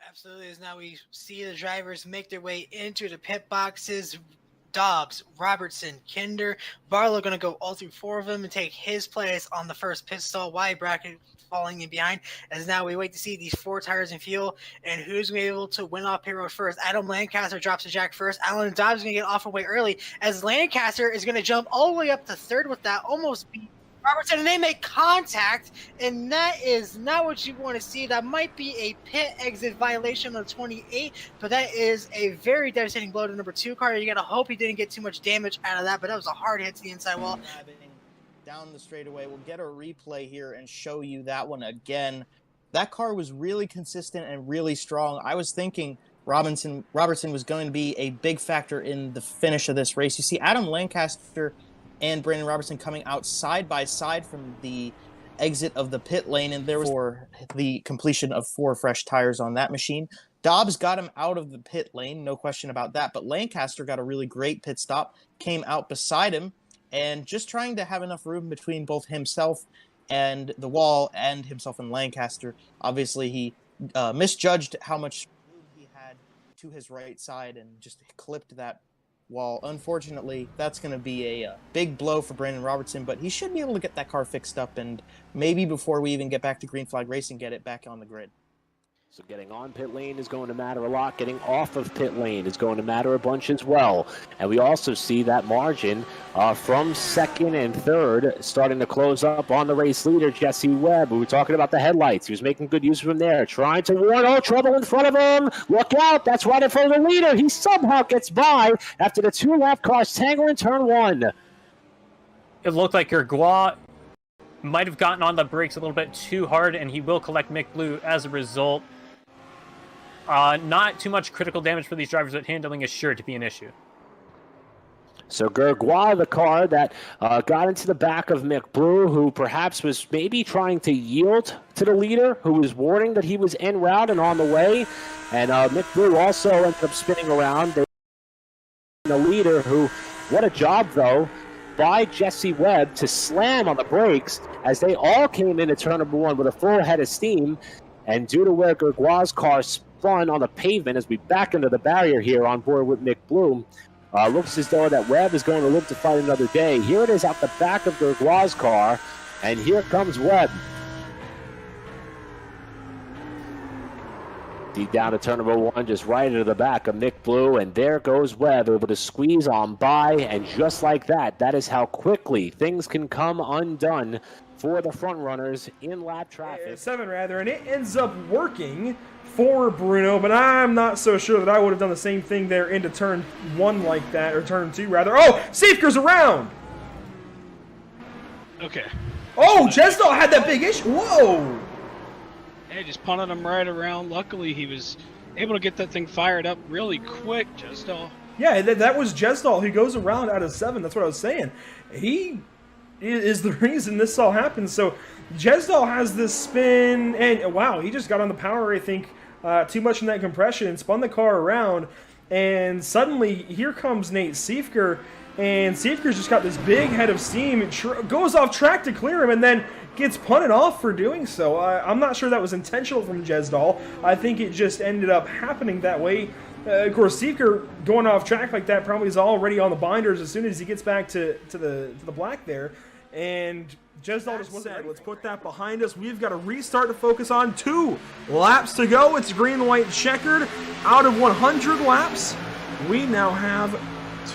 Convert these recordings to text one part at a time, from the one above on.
Absolutely. As now we see the drivers make their way into the pit boxes. Dobbs, Robertson, Kinder, Barlow going to go all through four of them and take his place on the first pit stall. Wide bracket falling in behind. As now we wait to see these four tires and fuel and who's going to be able to win off pit road first. Adam Lancaster drops the jack first. Alan Dobbs is going to get off away early as Lancaster is going to jump all the way up to third with that, almost beat Robertson, and they make contact, and that is not what you want to see. That might be a pit exit violation on 28, but that is a very devastating blow to number 2 car. You got to hope he didn't get too much damage out of that, but that was a hard hit to the inside wall. Down the straightaway. We'll get a replay here and show you that one again. That car was really consistent and really strong. I was thinking Robertson was going to be a big factor in the finish of this race. You see Adam Lancaster and Brandon Robertson coming out side by side from the exit of the pit lane, and there was for the completion of 4 fresh tires on that machine. Dobbs got him out of the pit lane, no question about that, but Lancaster got a really great pit stop, came out beside him, and just trying to have enough room between both himself and the wall and himself and Lancaster. Obviously, he misjudged how much room he had to his right side and just clipped that wall. Unfortunately, that's going to be a big blow for Brandon Robertson, but he should be able to get that car fixed up and maybe before we even get back to green flag racing, get it back on the grid. So getting on pit lane is going to matter a lot. Getting off of pit lane is going to matter a bunch as well. And we also see that margin from second and third starting to close up on the race leader, Jesse Webb. We were talking about the headlights. He was making good use of them there, trying to warn, oh, trouble in front of him. Look out. That's right in front of the leader. He somehow gets by after the 2 lap cars tangle in turn 1. It looked like Gergois might have gotten on the brakes a little bit too hard, and he will collect Mick Blue as a result. Not too much critical damage for these drivers, but handling is sure to be an issue. So Gergois, the car that got into the back of Mick Blue, who perhaps was maybe trying to yield to the leader, who was warning that he was en route and on the way. And Mick Blue also ended up spinning around. The leader, who, what a job, though, by Jesse Webb to slam on the brakes as they all came into turn number 1 with a full head of steam. And due to where Gergois' car spun on the pavement as we back into the barrier here on board with Mick Bloom, looks as though that Webb is going to live to fight another day. Here it is out the back of Gergois' car, and here comes Webb. Deep down to turn number 1, just right into the back of Mick Blue, and there goes Webb, able to squeeze on by, and just like that, that is how quickly things can come undone for the front runners in lap traffic. 7 rather, and it ends up working for Bruno, but I'm not so sure that I would have done the same thing there into turn 1 like that, or turn 2 rather. Oh, Safeker's around! Okay. Oh, Jesdal had that big issue. Whoa! Hey, just punted him right around. Luckily, he was able to get that thing fired up really quick, Jesdal. Yeah, that was Jesdal. He goes around out of 7. That's what I was saying. He is the reason this all happened. So Jesdal has this spin, and wow, he just got on the power, I think, too much in that compression and spun the car around. And suddenly, here comes Nate Siefker, and Siefker's just got this big head of steam. It goes off track to clear him, and then gets punted off for doing so. I'm not sure that was intentional from Jesdal. I think it just ended up happening that way. Of course, Siefker going off track like that probably is already on the binders as soon as he gets back to the black there. And Jesdal just wasn't ready. Let's put that behind us. We've got to restart to focus on 2 laps to go. It's green, white, checkered. Out of 100 laps, we now have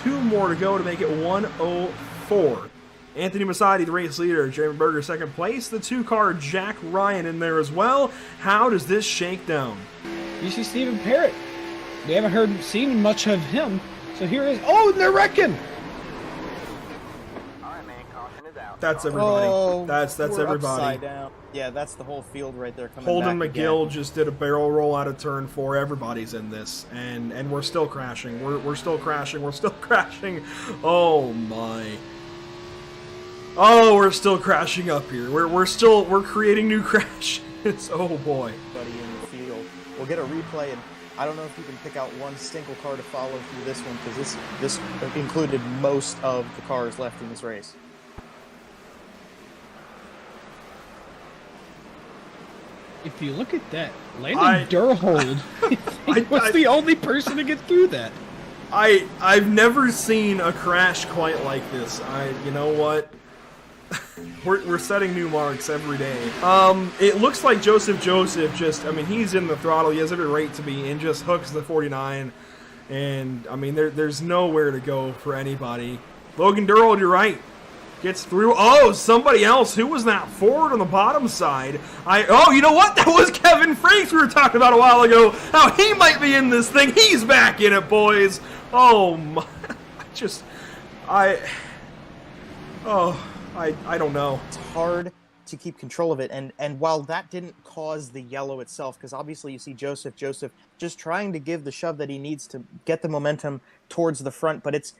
2 more to go to make it 104. Anthony Masadi, the race leader. Jeremy Berger, second place. The 2-car Jack Ryan in there as well. How does this shake down? You see Stephen Parrott. We haven't seen much of him. So here is. Oh, they're wrecking! That's everybody. Oh, that's everybody. Upside down. Yeah, that's the whole field right there coming Holden back McGill again. just did a barrel roll out of turn 4. Everybody's in this, and we're still crashing. We're still crashing. We're still crashing. Oh my. Oh, we're still crashing up here. We're creating new crashes. Oh boy. Buddy in the field. We'll get a replay, and I don't know if you can pick out one single car to follow through this one, because this included most of the cars left in this race. If you look at that, Landon Durhold was the only person to get through that. I've never seen a crash quite like this. You know what? We're setting new marks every day. It looks like Joseph just, I mean, he's in the throttle. He has every right to be, and just hooks the 49. And, I mean, there's nowhere to go for anybody. Logan Durhold, you're right. Gets through. Oh, somebody else. Who was that? Ford on the bottom side. Oh, you know what? That was Kevin Franks we were talking about a while ago. How he might be in this thing. He's back in it, boys. Oh, my. I don't know. It's hard to keep control of it, and while that didn't cause the yellow itself, because obviously you see Joseph just trying to give the shove that he needs to get the momentum towards the front, but it's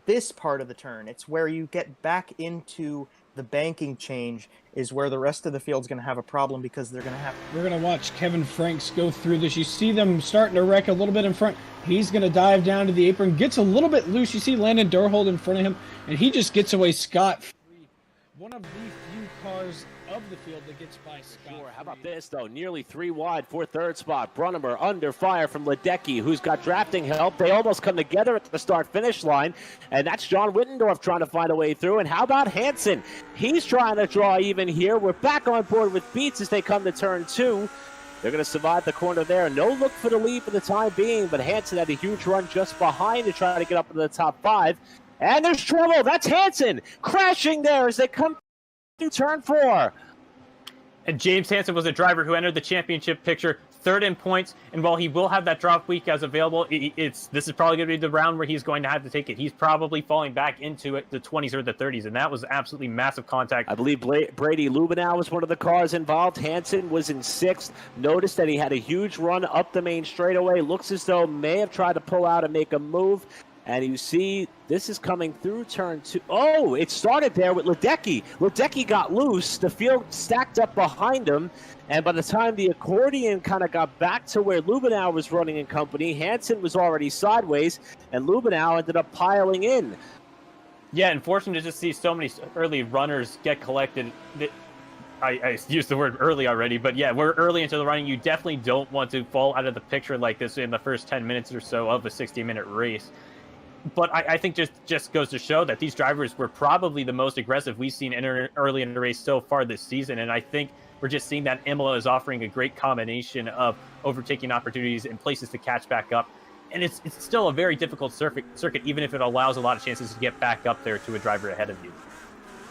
this part of the turn. It's where you get back into the banking change is where the rest of the field's going to have a problem, because they're going to have... We're going to watch Kevin Franks go through this. You see them starting to wreck a little bit in front. He's going to dive down to the apron, gets a little bit loose. You see Landon Durhold in front of him, and he just gets away scot-free. One of the few cars of the field that gets by scot-free. Sure. How about this, though? Nearly 3 wide for third spot. Brunnemer under fire from Ledecky, who's got drafting help. They almost come together at the start-finish line, and that's John Wittendorf trying to find a way through. And how about Hansen? He's trying to draw even here. We're back on board with Beats as they come to turn 2. They're going to survive the corner there. No look for the lead for the time being, but Hansen had a huge run just behind to try to get up into the top 5. And there's trouble. That's Hansen crashing there as they come through turn 4. And James Hansen was a driver who entered the championship picture third in points. And while he will have that drop week as available, this is probably going to be the round where he's going to have to take it. He's probably falling back into the 20s or the 30s, and that was absolutely massive contact. I believe Brady Lubenow was one of the cars involved. Hansen was in 6th. Notice that he had a huge run up the main straightaway. Looks as though may have tried to pull out and make a move. And you see, this is coming through turn 2. Oh, it started there with Ledecky. Ledecky got loose. The field stacked up behind him. And by the time the accordion kind of got back to where Lubenow was running in company, Hansen was already sideways, and Lubenow ended up piling in. Yeah, unfortunate to just see so many early runners get collected. I used the word early already, but yeah, we're early into the running. You definitely don't want to fall out of the picture like this in the first 10 minutes or so of a 60-minute race. But I think just goes to show that these drivers were probably the most aggressive we've seen early in the race so far this season. And I think we're just seeing that Imola is offering a great combination of overtaking opportunities and places to catch back up. And it's still a very difficult circuit, even if it allows a lot of chances to get back up there to a driver ahead of you.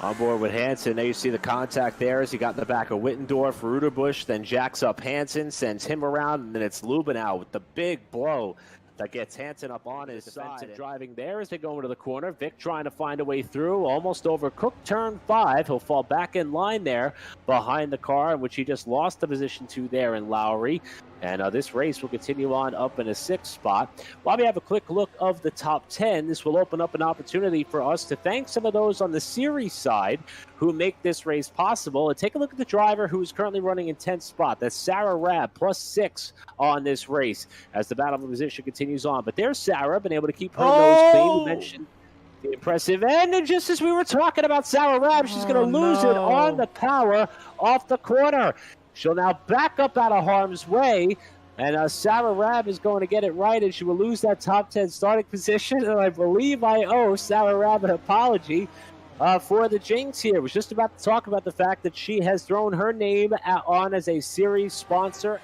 On board with Hansen. There you see the contact there as he got in the back of Wittendorf. Ruderbusch then jacks up Hansen, sends him around, and then it's Lubenow with the big blow that gets Hansen up on his side. Driving there as they go into the corner. Vic trying to find a way through. Almost overcooked turn 5. He'll fall back in line there behind the car, in which he just lost the position to there in Lowry. And this race will continue on up in a 6th spot. While we have a quick look of the top 10, this will open up an opportunity for us to thank some of those on the series side who make this race possible. And take a look at the driver who is currently running in 10th spot. That's Sarah Rabb, +6 on this race as the battle for position continues on. But there's Sarah, been able to keep her nose clean. We mentioned the impressive end. And just as we were talking about Sarah Rabb, she's going to lose it on the power off the corner. She'll now back up out of harm's way, and Sarah Rabb is going to get it right, and she will lose that top 10 starting position. And I believe I owe Sarah Rabb an apology for the jinx here. I was just about to talk about the fact that she has thrown her name on as a series sponsor.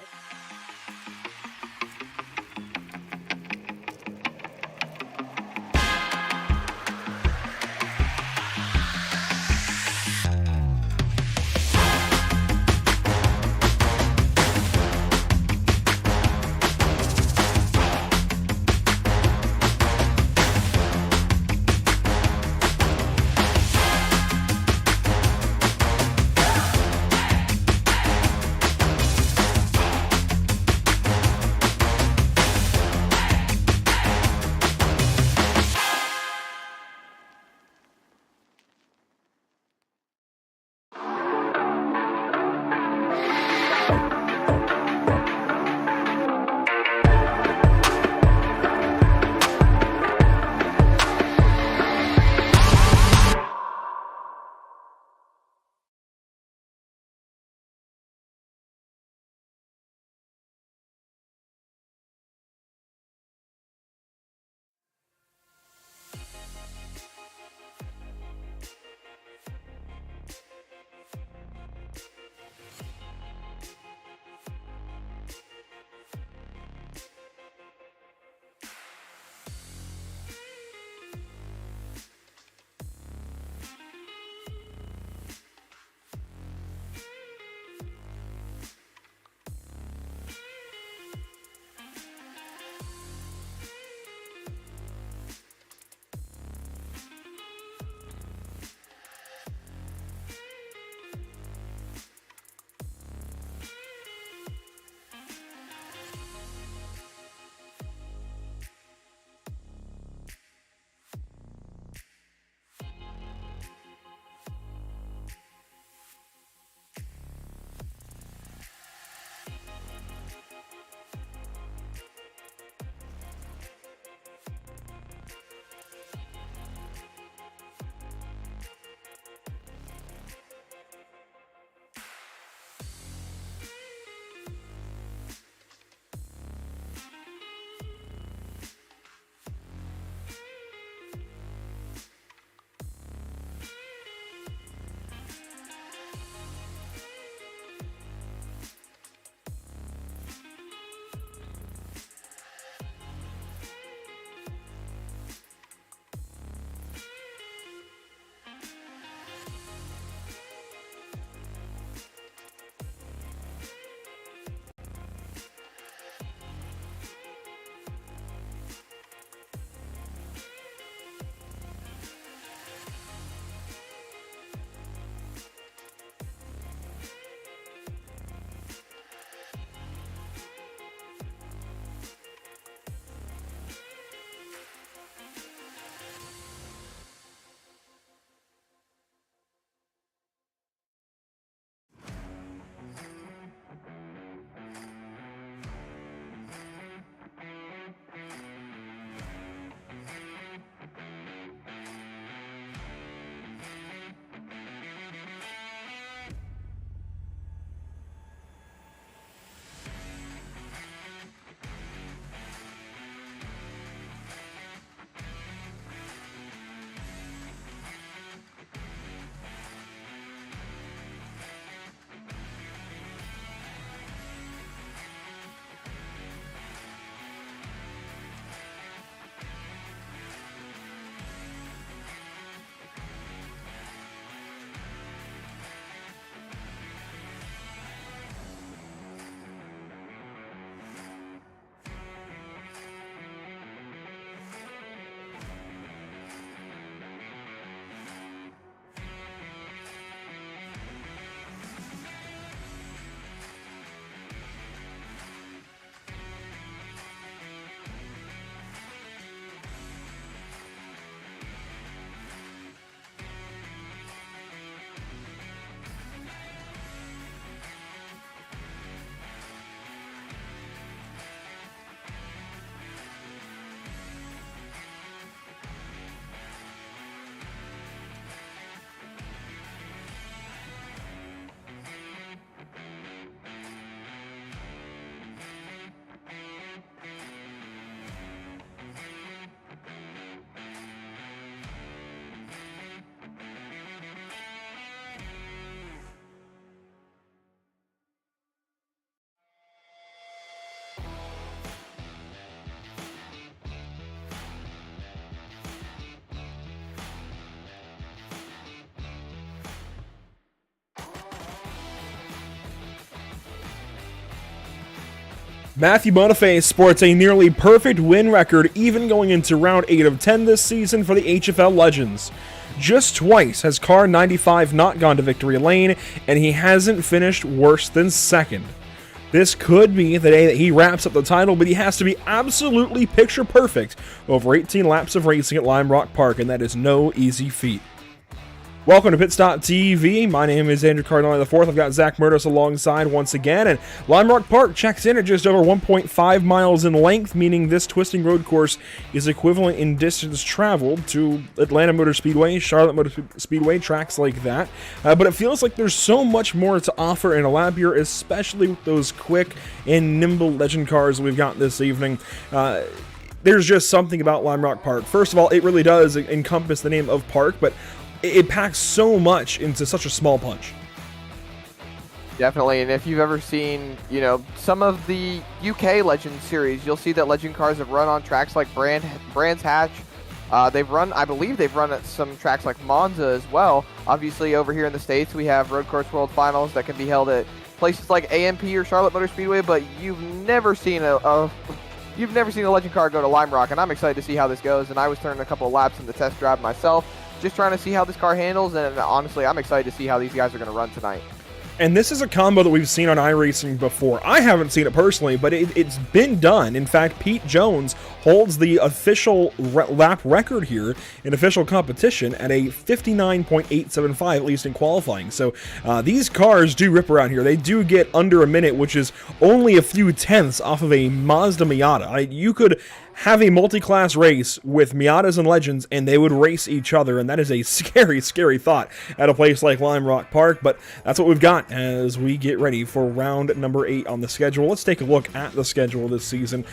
Matthew Boniface sports a nearly perfect win record, even going into round 8 of 10 this season for the HFL Legends. Just twice has car 95 not gone to victory lane, and he hasn't finished worse than second. This could be the day that he wraps up the title, but he has to be absolutely picture perfect over 18 laps of racing at Lime Rock Park, and that is no easy feat. Welcome to Pit Stop TV. My name is Andrew Cardinale IV. I've got Zach Murdos alongside once again, and Lime Rock Park checks in at just over 1.5 miles in length, meaning this twisting road course is equivalent in distance traveled to Atlanta Motor Speedway, Charlotte Motor Speedway, tracks like that. But it feels like there's so much more to offer in a lap here, especially with those quick and nimble legend cars we've got this evening. There's just something about Lime Rock Park. First of all, it really does encompass the name of park, but it packs so much into such a small punch. Definitely, and if you've ever seen, some of the UK Legend series, you'll see that Legend cars have run on tracks like Brands Hatch. I believe they've run at some tracks like Monza as well. Obviously, over here in the States, we have Road Course World Finals that can be held at places like AMP or Charlotte Motor Speedway, but you've never seen a Legend car go to Lime Rock, and I'm excited to see how this goes. And I was turning a couple of laps in the test drive myself, just trying to see how this car handles, and honestly, I'm excited to see how these guys are going to run tonight. And this is a combo that we've seen on iRacing before. I haven't seen it personally, but it's been done. In fact, Pete Jones holds the official lap record here in official competition at a 59.875, at least in qualifying. So these cars do rip around here. They do get under a minute, which is only a few tenths off of a Mazda Miata. You could have a multi-class race with Miatas and Legends, and they would race each other, and that is a scary, scary thought at a place like Lime Rock Park, but that's what we've got as we get ready for round number 8 on the schedule. Let's take a look at the schedule this season.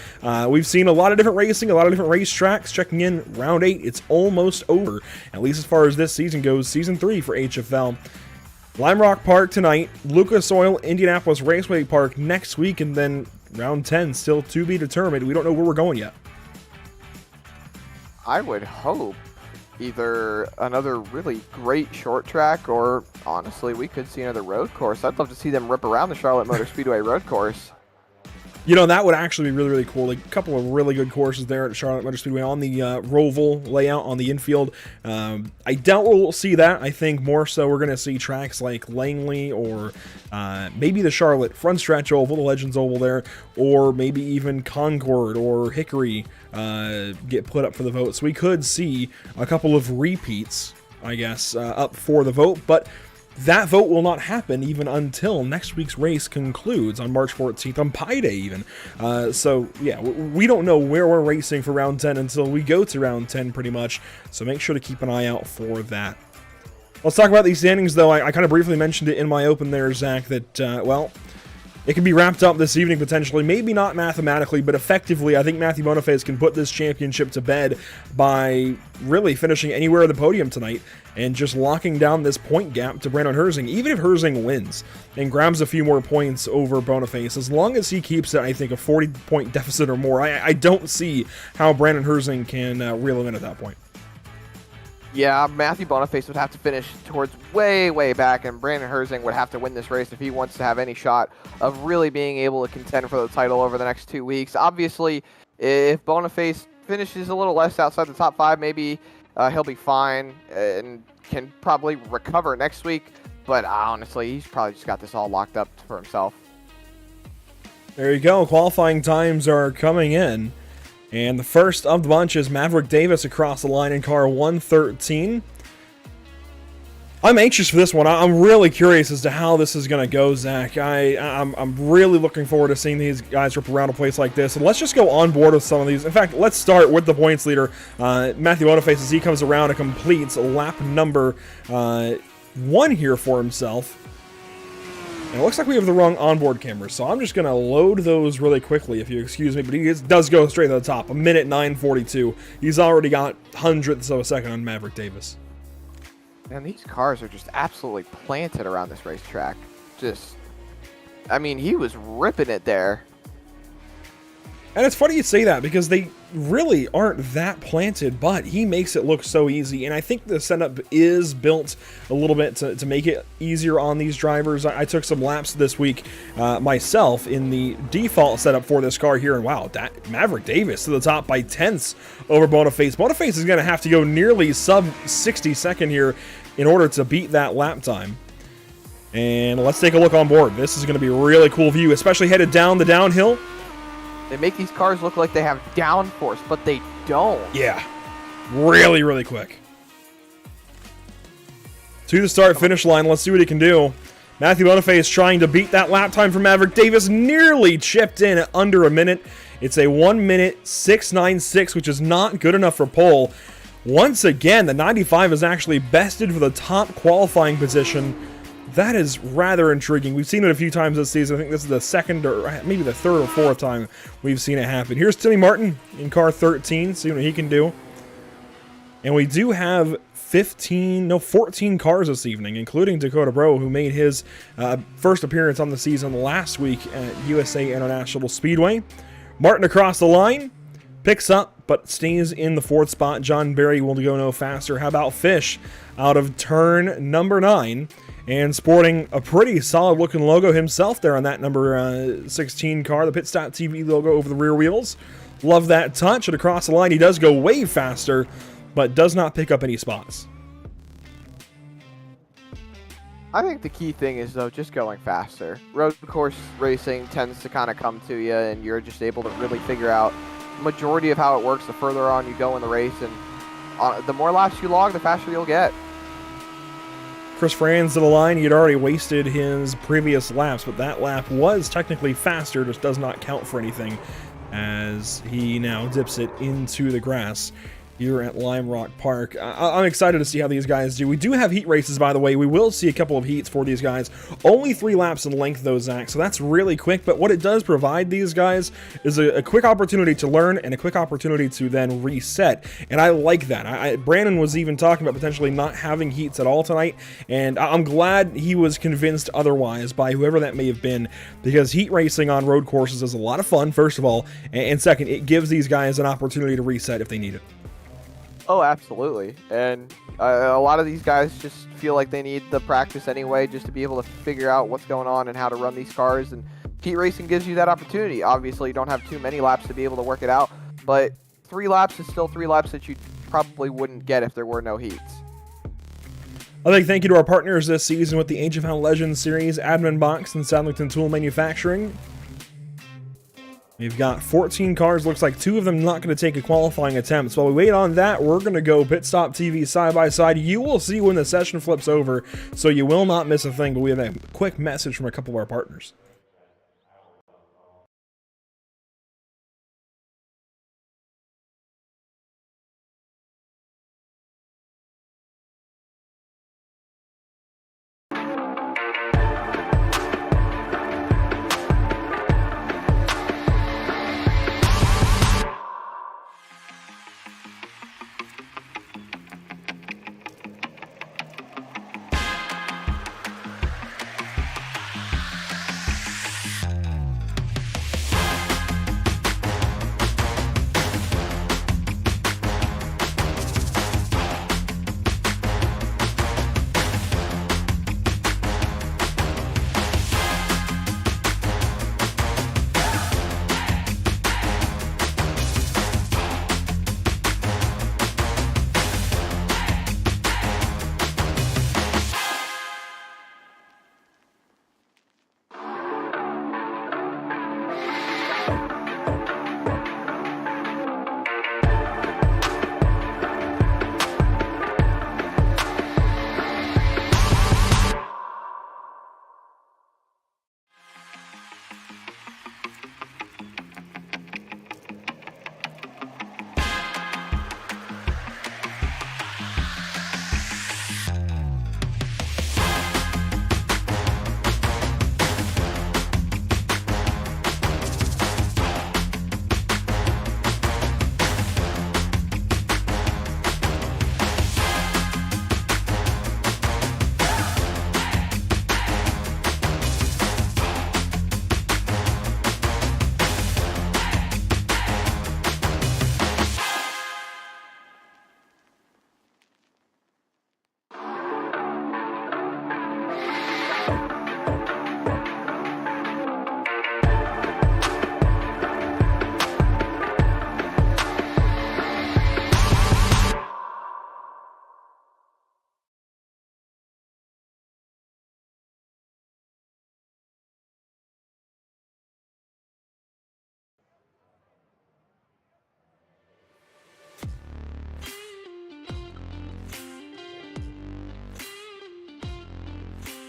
We've seen a lot of different racing, a lot of different racetracks. Checking in round 8, it's almost over, at least as far as this season goes, season 3 for HFL. Lime Rock Park tonight, Lucas Oil, Indianapolis Raceway Park next week, and then round 10 still to be determined. We don't know where we're going yet. I would hope either another really great short track, or honestly, we could see another road course. I'd love to see them rip around the Charlotte Motor Speedway road course. That would actually be really, really cool. A couple of really good courses there at Charlotte Motor Speedway on the Roval layout on the infield. I doubt we'll see that. I think more so we're going to see tracks like Langley or maybe the Charlotte Front Stretch Oval, the Legends Oval there, or maybe even Concord or Hickory get put up for the vote. So we could see a couple of repeats, I guess, up for the vote, but that vote will not happen even until next week's race concludes on March 14th, on Pi Day even. So, yeah, we don't know where we're racing for round 10 until we go to round 10 pretty much, so make sure to keep an eye out for that. Let's talk about these standings, though. I kind of briefly mentioned it in my open there, Zach, that, it can be wrapped up this evening potentially. Maybe not mathematically, but effectively, I think Matthew Boniface can put this championship to bed by really finishing anywhere on the podium tonight and just locking down this point gap to Brandon Herzing. Even if Herzing wins and grabs a few more points over Boniface, as long as he keeps it, I think, a 40-point deficit or more, I don't see how Brandon Herzing can reel him in at that point. Yeah, Matthew Boniface would have to finish towards way, way back, and Brandon Herzing would have to win this race if he wants to have any shot of really being able to contend for the title over the next 2 weeks. Obviously, if Boniface finishes a little less outside the top 5, maybe he'll be fine and can probably recover next week, but honestly, he's probably just got this all locked up for himself. There you go. Qualifying times are coming in. And the first of the bunch is Maverick Davis across the line in car 113. I'm anxious for this one. I'm really curious as to how this is going to go, Zach. I'm really looking forward to seeing these guys rip around a place like this. And let's just go on board with some of these. In fact, let's start with the points leader, Matthew Boniface, as he comes around and completes lap number 1 here for himself. And it looks like we have the wrong onboard camera, so I'm just going to load those really quickly, if you excuse me. But he does go straight to the top, 1:09:42. He's already got hundredths of a second on Maverick Davis. Man, these cars are just absolutely planted around this racetrack. He was ripping it there. And it's funny you say that, because they really aren't that planted, but he makes it look so easy. And I think the setup is built a little bit to make it easier on these drivers. I took some laps this week myself in the default setup for this car here, and wow, that Maverick Davis to the top by tenths over Boniface. Boniface is going to have to go nearly sub 60 second here in order to beat that lap time. And let's take a look on board. This is going to be a really cool view, especially headed down the downhill. They make these cars look like they have downforce, but they don't. Yeah, really, really quick. To the start-finish line, let's see what he can do. Matthew Boniface trying to beat that lap time from Maverick Davis, nearly chipped in at under a minute. It's a 1 minute 6.96, which is not good enough for pole. Once again, the 95 is actually bested for the top qualifying position. That is rather intriguing. We've seen it a few times this season. I think this is the second or maybe the third or fourth time we've seen it happen. Here's Timmy Martin in car 13, see what he can do. And we do have 14 cars this evening, including Dakota Bro, who made his first appearance on the season last week at USA International Speedway. Martin across the line, picks up, but stays in the fourth spot. John Berry will go no faster. How about Fish out of turn number 9? And sporting a pretty solid looking logo himself there on that number 16 car, the Pit.TV logo over the rear wheels. Love that touch. And across the line, he does go way faster, but does not pick up any spots. I think the key thing is, though, just going faster. Road course racing tends to kind of come to you, and you're just able to really figure out the majority of how it works the further on you go in the race. And the more laps you log, the faster you'll get. Chris Franz to the line. He had already wasted his previous laps, but that lap was technically faster, just does not count for anything as he now dips it into the grass here at Lime Rock Park. I'm excited to see how these guys do. We do have heat races, by the way. We will see a couple of heats for these guys. Only 3 laps in length, though, Zach, so that's really quick. But what it does provide these guys is a quick opportunity to learn and a quick opportunity to then reset. And I like that. Brandon was even talking about potentially not having heats at all tonight, and I'm glad he was convinced otherwise by whoever that may have been, because heat racing on road courses is a lot of fun, first of all, and second, it gives these guys an opportunity to reset if they need it. Oh, absolutely. And a lot of these guys just feel like they need the practice anyway, just to be able to figure out what's going on and how to run these cars. And heat racing gives you that opportunity. Obviously, you don't have too many laps to be able to work it out, but 3 laps is still 3 laps that you probably wouldn't get if there were no heats. I'd like to thank you to our partners this season with the HFL Legends Series, Admin Box and Southlington Tool Manufacturing. We've got 14 cars, looks like 2 of them not going to take a qualifying attempt. So while we wait on that, we're going to go Pit Stop TV side by side. You will see when the session flips over, so you will not miss a thing, but we have a quick message from a couple of our partners.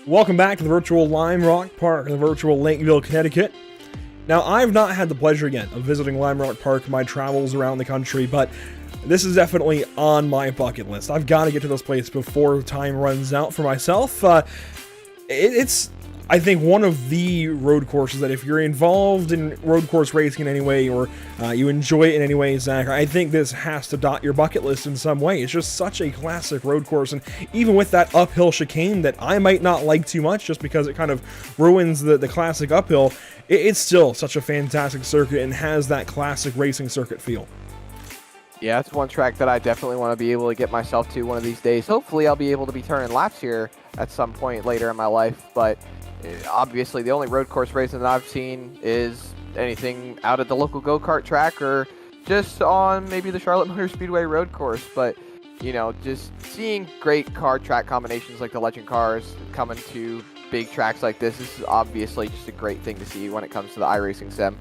Welcome back to the virtual Lime Rock Park in the virtual Lakeville, Connecticut. Now, I've not had the pleasure yet of visiting Lime Rock Park in my travels around the country, but this is definitely on my bucket list. I've got to get to this place before time runs out for myself. It's, I think, one of the road courses that if you're involved in road course racing in any way, or you enjoy it in any way, Zach, I think this has to dot your bucket list in some way. It's just such a classic road course, and even with that uphill chicane that I might not like too much just because it kind of ruins the classic uphill, it's still such a fantastic circuit and has that classic racing circuit feel. Yeah, it's one track that I definitely want to be able to get myself to one of these days. Hopefully I'll be able to be turning laps here at some point later in my life, but obviously the only road course racing that I've seen is anything out at the local go-kart track or just on maybe the Charlotte Motor Speedway road course. But, you know, just seeing great car track combinations like the Legend cars coming to big tracks like this is obviously just a great thing to see when it comes to the iRacing sim.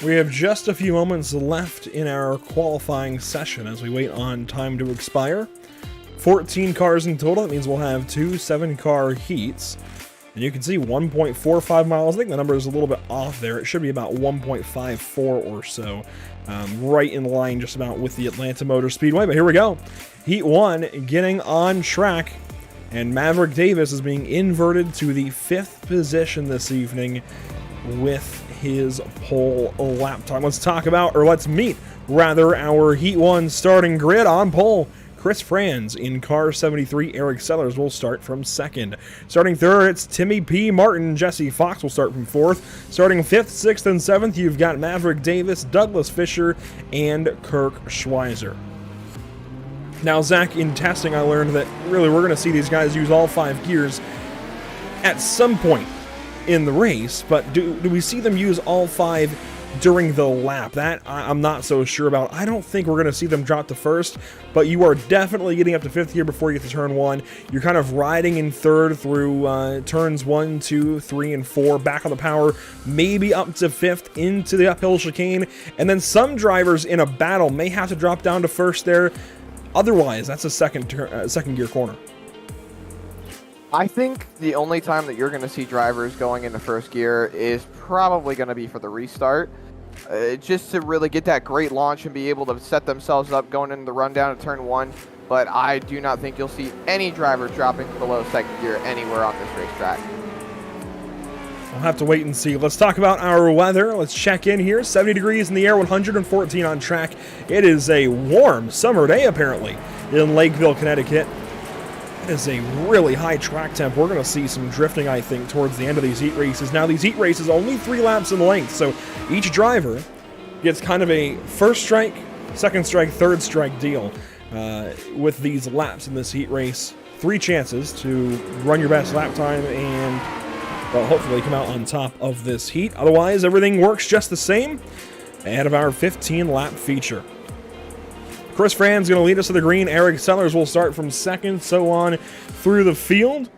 We have just a few moments left in our qualifying session as we wait on time to expire. 14 cars in total. That means we'll have 2 7-car heats. And you can see 1.45 miles. I think the number is a little bit off there. It should be about 1.54 or so. Right in line just about with the Atlanta Motor Speedway. But here we go. Heat 1 getting on track. And Maverick Davis is being inverted to the 5th position this evening with his pole lap time. Let's meet our Heat 1 starting grid. On pole, Chris Franz. In car 73, Eric Sellers will start from 2nd. Starting 3rd, it's Timmy P. Martin. Jesse Fox will start from 4th. Starting 5th, 6th, and 7th, you've got Maverick Davis, Douglas Fisher, and Kirk Schweizer. Now, Zach, in testing, I learned that really we're going to see these guys use all 5 gears at some point in the race, but do we see them use all 5 during the lap? That I'm not so sure about. I don't think we're going to see them drop to 1st, but you are definitely getting up to 5th here before you get to turn 1. You're kind of riding in 3rd through turns 1, 2, 3, and 4, back on the power, maybe up to 5th into the uphill chicane, and then some drivers in a battle may have to drop down to 1st there. Otherwise, that's a second gear corner. I think the only time that you're going to see drivers going into 1st gear is probably going to be for the restart. Just to really get that great launch and be able to set themselves up going into the rundown at turn 1. But I do not think you'll see any driver dropping below 2nd gear anywhere on this racetrack. We'll have to wait and see. Let's talk about our weather. Let's check in here. 70 degrees in the air, 114 on track. It is a warm summer day, apparently, in Lakeville, Connecticut. It is a really high track temp. We're going to see some drifting, I think, towards the end of these heat races. Now, these heat races only 3 laps in length, so each driver gets kind of a 1st strike, 2nd strike, 3rd strike deal with these laps in this heat race. 3 chances to run your best lap time and, well, hopefully come out on top of this heat. Otherwise, everything works just the same ahead of our 15-lap feature. Chris Franz going to lead us to the green. Eric Sellers will start from 2nd, so on through the field.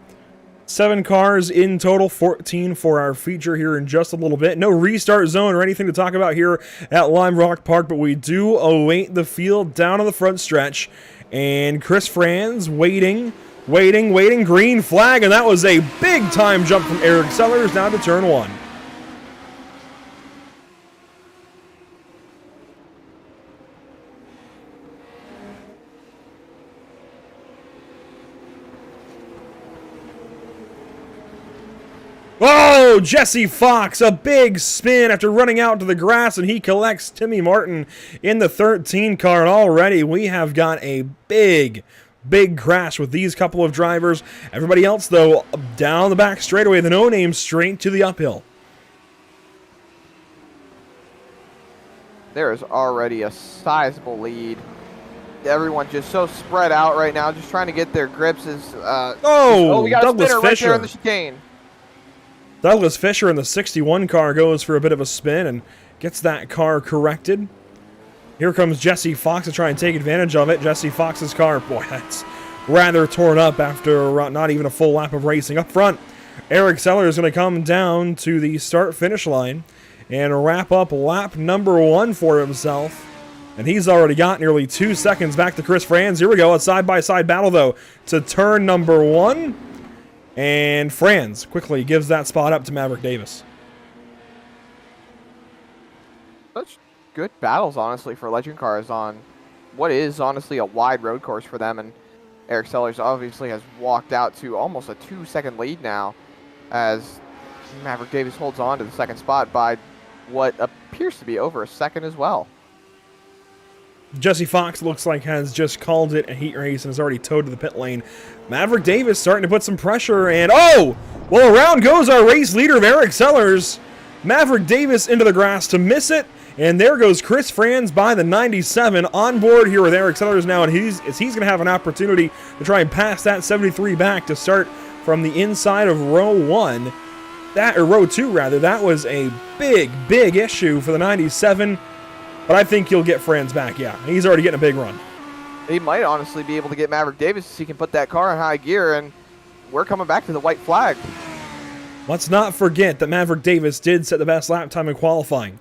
7 cars in total, 14 for our feature here in just a little bit. No restart zone or anything to talk about here at Lime Rock Park, but we do await the field down on the front stretch. And Chris Franz waiting, green flag, and that was a big time jump from Eric Sellers down to turn 1. Oh, Jesse Fox, a big spin after running out to the grass, and he collects Timmy Martin in the 13 car. And already we have got a big crash with these couple of drivers. Everybody else, though, down the back straightaway, the no-name straight to the uphill. There is already a sizable lead. Everyone just so spread out right now, just trying to get their grips. We got Douglas a spinner Fisher. right there in the chicane. Douglas Fisher in the 61 car goes for a bit of a spin and gets that car corrected. Here comes Jesse Fox to try and take advantage of it. Jesse Fox's car, boy, that's rather torn up after not even a full lap of racing. Up front, Eric Sellers is going to come down to the start-finish line and wrap up lap number 1 for himself. And he's already got nearly 2 seconds back to Chris Franz. Here we go, a side-by-side battle, though, to turn number 1. And Franz quickly gives that spot up to Maverick Davis. Such good battles, honestly, for Legend Cars on what is honestly a wide road course for them. And Eric Sellers obviously has walked out to almost a 2-second lead now as Maverick Davis holds on to the second spot by what appears to be over a second as well. Jesse Fox looks like has just called it a heat race and has already towed to the pit lane. Maverick Davis starting to put some pressure, and well, around goes our race leader of Eric Sellers. Maverick Davis into the grass to miss it, and there goes Chris Franz by the 97 on board here with Eric Sellers now, and he's going to have an opportunity to try and pass that 73 back to start from the inside of row 1. Row 2 rather. That was a big issue for the 97. But I think you'll get Franz back, yeah. He's already getting a big run. He might honestly be able to get Maverick Davis so he can put that car in high gear, and we're coming back to the white flag. Let's not forget that Maverick Davis did set the best lap time in qualifying.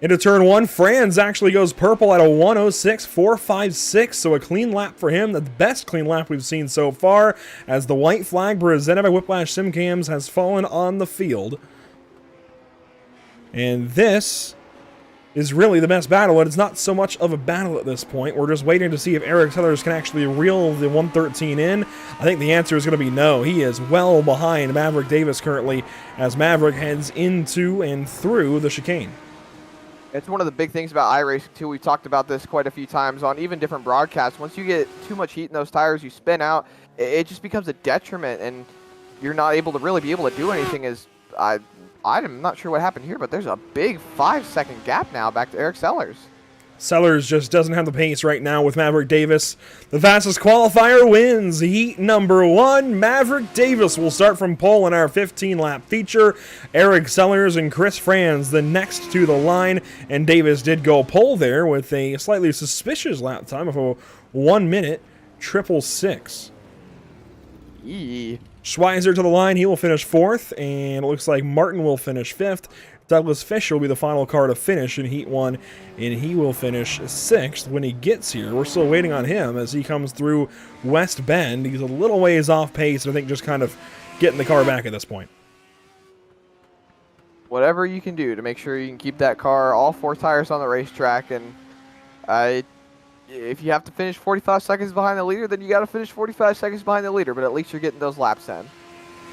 Into turn 1, Franz actually goes purple at a 1:06.456, so a clean lap for him, the best clean lap we've seen so far, as the white flag presented by Whiplash Simcams has fallen on the field. And this is really the best battle, and it's not so much of a battle at this point. We're just waiting to see if Eric Sellers can actually reel the 113 in. I think the answer is going to be no. He is well behind Maverick Davis currently as Maverick heads into and through the chicane. It's one of the big things about iRacing, too. We've talked about this quite a few times on even different broadcasts. Once you get too much heat in those tires, you spin out, it just becomes a detriment, and you're not able to really be able to do anything. I'm not sure what happened here, but there's a big 5-second gap now back to Eric Sellers. Sellers just doesn't have the pace right now with Maverick Davis. The fastest qualifier wins heat number 1. Maverick Davis will start from pole in our 15-lap feature. Eric Sellers and Chris Franz the next to the line, and Davis did go pole there with a slightly suspicious lap time of a 1:6.666. Yee. Schweizer to the line, he will finish 4th, and it looks like Martin will finish 5th. Douglas Fisher will be the final car to finish in Heat 1, and he will finish 6th when he gets here. We're still waiting on him as he comes through West Bend. He's a little ways off pace, I think just kind of getting the car back at this point. Whatever you can do to make sure you can keep that car, all 4 tires on the racetrack, and if you have to finish 45 seconds behind the leader, then you got to finish 45 seconds behind the leader, but at least you're getting those laps in.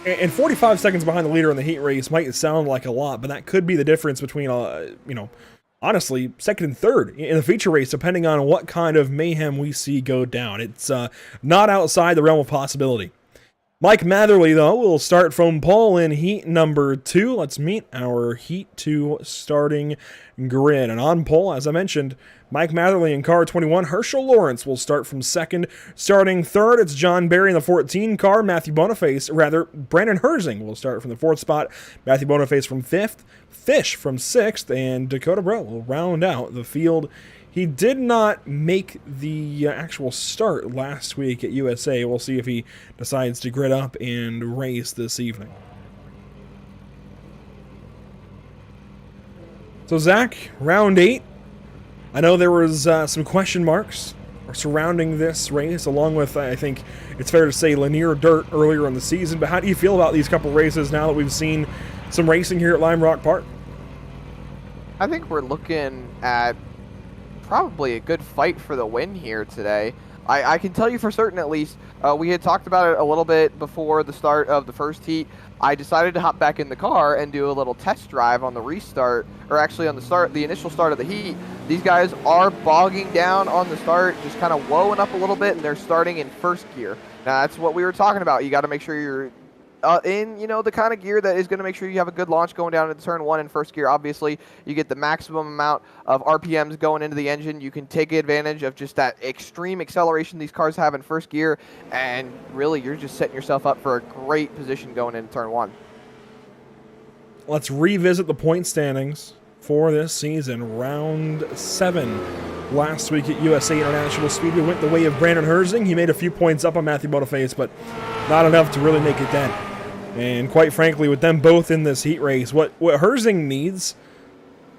And 45 seconds behind the leader in the heat race might sound like a lot, but that could be the difference between, honestly, second and third in the feature race, depending on what kind of mayhem we see go down. It's not outside the realm of possibility. Mike Matherly, though, will start from pole in heat number 2. Let's meet our heat 2 starting grid. And on pole, as I mentioned, Mike Matherly in car 21. Herschel Lawrence will start from second. Starting third, it's John Barry in the 14 car. Brandon Herzing will start from the 4th spot. Matthew Boniface from 5th. Fish from 6th. And Dakota Bro will round out the field. He did not make the actual start last week at USA. We'll see if he decides to grid up and race this evening. So Zach, round 8. I know there was some question marks surrounding this race, along with, I think it's fair to say, Lanier Dirt earlier in the season. But how do you feel about these couple races now that we've seen some racing here at Lime Rock Park? I think we're looking at probably a good fight for the win here today. I can tell you for certain, at least, we had talked about it a little bit before the start of the first heat. I decided to hop back in the car and do a little test drive on the restart, or actually on the initial start of the heat. These guys are bogging down on the start, just kind of wowing up a little bit, and they're starting in first gear. Now, that's what we were talking about. You got to make sure you're in, the kind of gear that is going to make sure you have a good launch going down into turn 1 in first gear. Obviously, you get the maximum amount of RPMs going into the engine. You can take advantage of just that extreme acceleration these cars have in first gear, and really, you're just setting yourself up for a great position going into turn 1. Let's revisit the point standings for this season. Round 7 last week at USA International Speedway went the way of Brandon Herzing. He made a few points up on Matthew Boniface, but not enough to really make a dent. And quite frankly, with them both in this heat race, what Herzing needs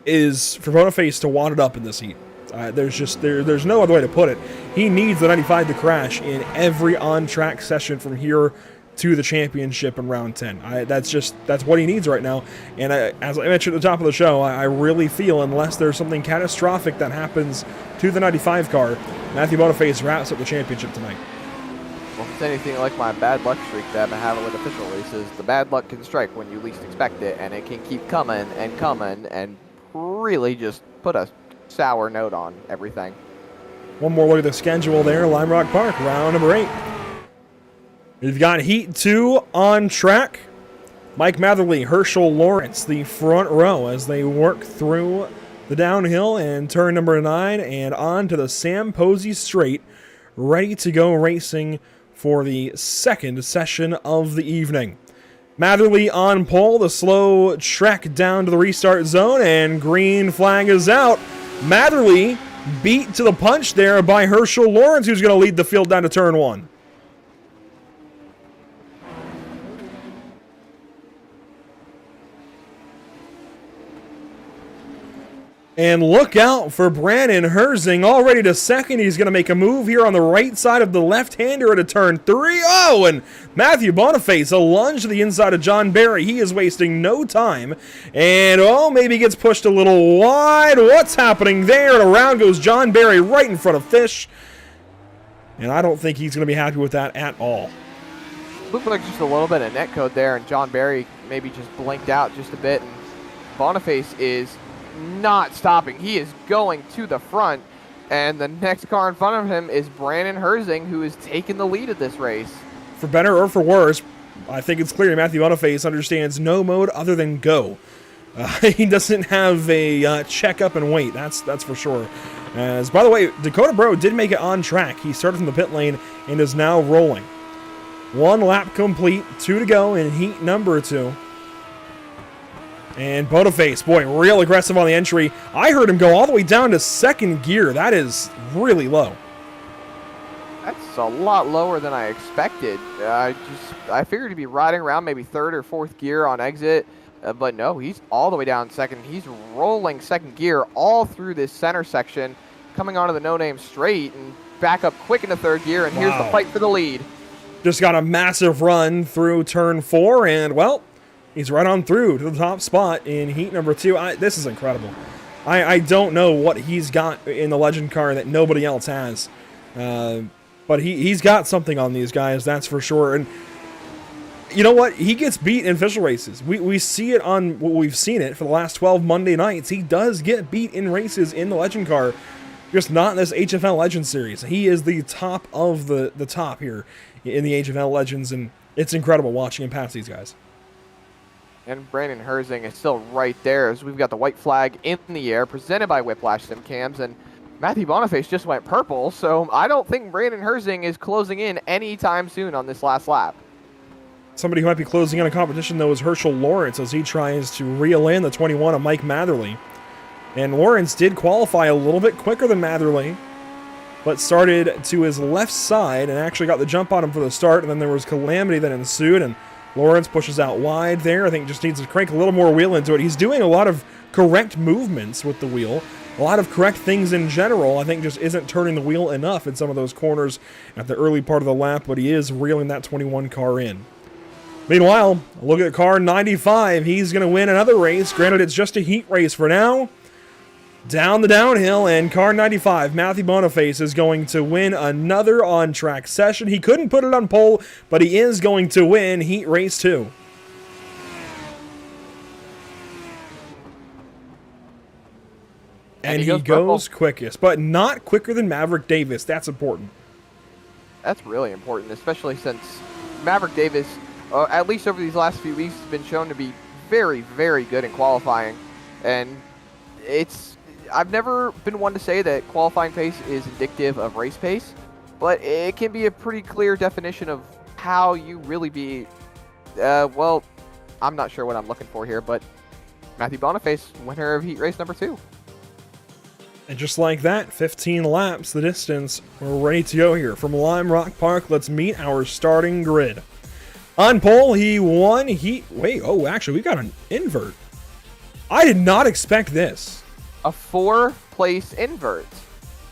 is for Boniface to wad it up in this heat. There's no other way to put it. He needs the 95 to crash in every on-track session from here to the championship in round 10. That's what he needs right now. And as I mentioned at the top of the show, I really feel unless there's something catastrophic that happens to the 95 car, Matthew Boniface wraps up the championship tonight. Well, if it's anything like my bad luck streak that I've been having with official races, the bad luck can strike when you least expect it, and it can keep coming and really just put a sour note on everything. One more look at the schedule there, Lime Rock Park, round number 8. We've got Heat 2 on track. Mike Matherly, Herschel Lawrence, the front row as they work through the downhill and turn number 9 and on to the Sam Posey Straight, ready to go racing for the second session of the evening. Matherly on pole, the slow trek down to the restart zone, and green flag is out. Matherly beat to the punch there by Herschel Lawrence, who's going to lead the field down to turn 1. And look out for Brandon Herzing, already to second. He's going to make a move here on the right side of the left-hander at a turn 3. Oh, and Matthew Boniface, a lunge to the inside of John Barry. He is wasting no time. And, maybe gets pushed a little wide. What's happening there? And around goes John Barry right in front of Fish. And I don't think he's going to be happy with that at all. Looked like just a little bit of netcode there, and John Barry maybe just blinked out just a bit. And Boniface is not stopping. He is going to the front, and the next car in front of him is Brandon Herzing, who is taking the lead of this race. For better or for worse, I think it's clear Matthew Boniface understands no mode other than go. He doesn't have a check up and wait, that's for sure. As, by the way, Dakota Bro did make it on track. He started from the pit lane and is now rolling. 1 lap complete, 2 to go in heat number 2. And Boniface, boy, real aggressive on the entry. I heard him go all the way down to second gear. That is really low. That's a lot lower than I expected. I figured he'd be riding around maybe 3rd or 4th gear on exit, but no, he's all the way down second. He's rolling second gear all through this center section, coming onto the no-name straight and back up quick into 3rd gear, and here's the fight for the lead. Just got a massive run through turn 4, and, well, he's right on through to the top spot in heat number 2. This is incredible. I don't know what he's got in the Legend car that nobody else has. But he's got something on these guys, that's for sure. And you know what? He gets beat in official races. We see it on, we've seen it for the last 12 Monday nights. He does get beat in races in the Legend car, just not in this HFL Legends series. He is the top of the top here in the HFL Legends, and it's incredible watching him pass these guys. And Brandon Herzing is still right there as we've got the white flag in the air presented by Whiplash Sim Cams, and Matthew Boniface just went purple, so I don't think Brandon Herzing is closing in anytime soon on this last lap. Somebody who might be closing in a competition, though, is Herschel Lawrence as he tries to reel in the 21 of Mike Matherly. And Lawrence did qualify a little bit quicker than Matherly, but started to his left side and actually got the jump on him for the start, and then there was calamity that ensued, and Lawrence pushes out wide there. I think just needs to crank a little more wheel into it. He's doing a lot of correct movements with the wheel, a lot of correct things in general. I think just isn't turning the wheel enough in some of those corners at the early part of the lap, but he is reeling that 21 car in. Meanwhile, look at car 95. He's going to win another race. Granted, it's just a heat race for now. Down the downhill, and car 95, Matthew Boniface, is going to win another on-track session. He couldn't put it on pole, but he is going to win heat race 2. And he goes quickest, but not quicker than Maverick Davis. That's important. That's really important, especially since Maverick Davis, at least over these last few weeks, has been shown to be very, very good in qualifying. And I've never been one to say that qualifying pace is indicative of race pace, but it can be a pretty clear definition of how you really be, well, I'm not sure what I'm looking for here, but Matthew Boniface, winner of heat race number 2. And just like that, 15 laps the distance. We're ready to go here. From Lime Rock Park, let's meet our starting grid. On pole, he won heat... Wait, actually, we got an invert. I did not expect this. A 4-place invert.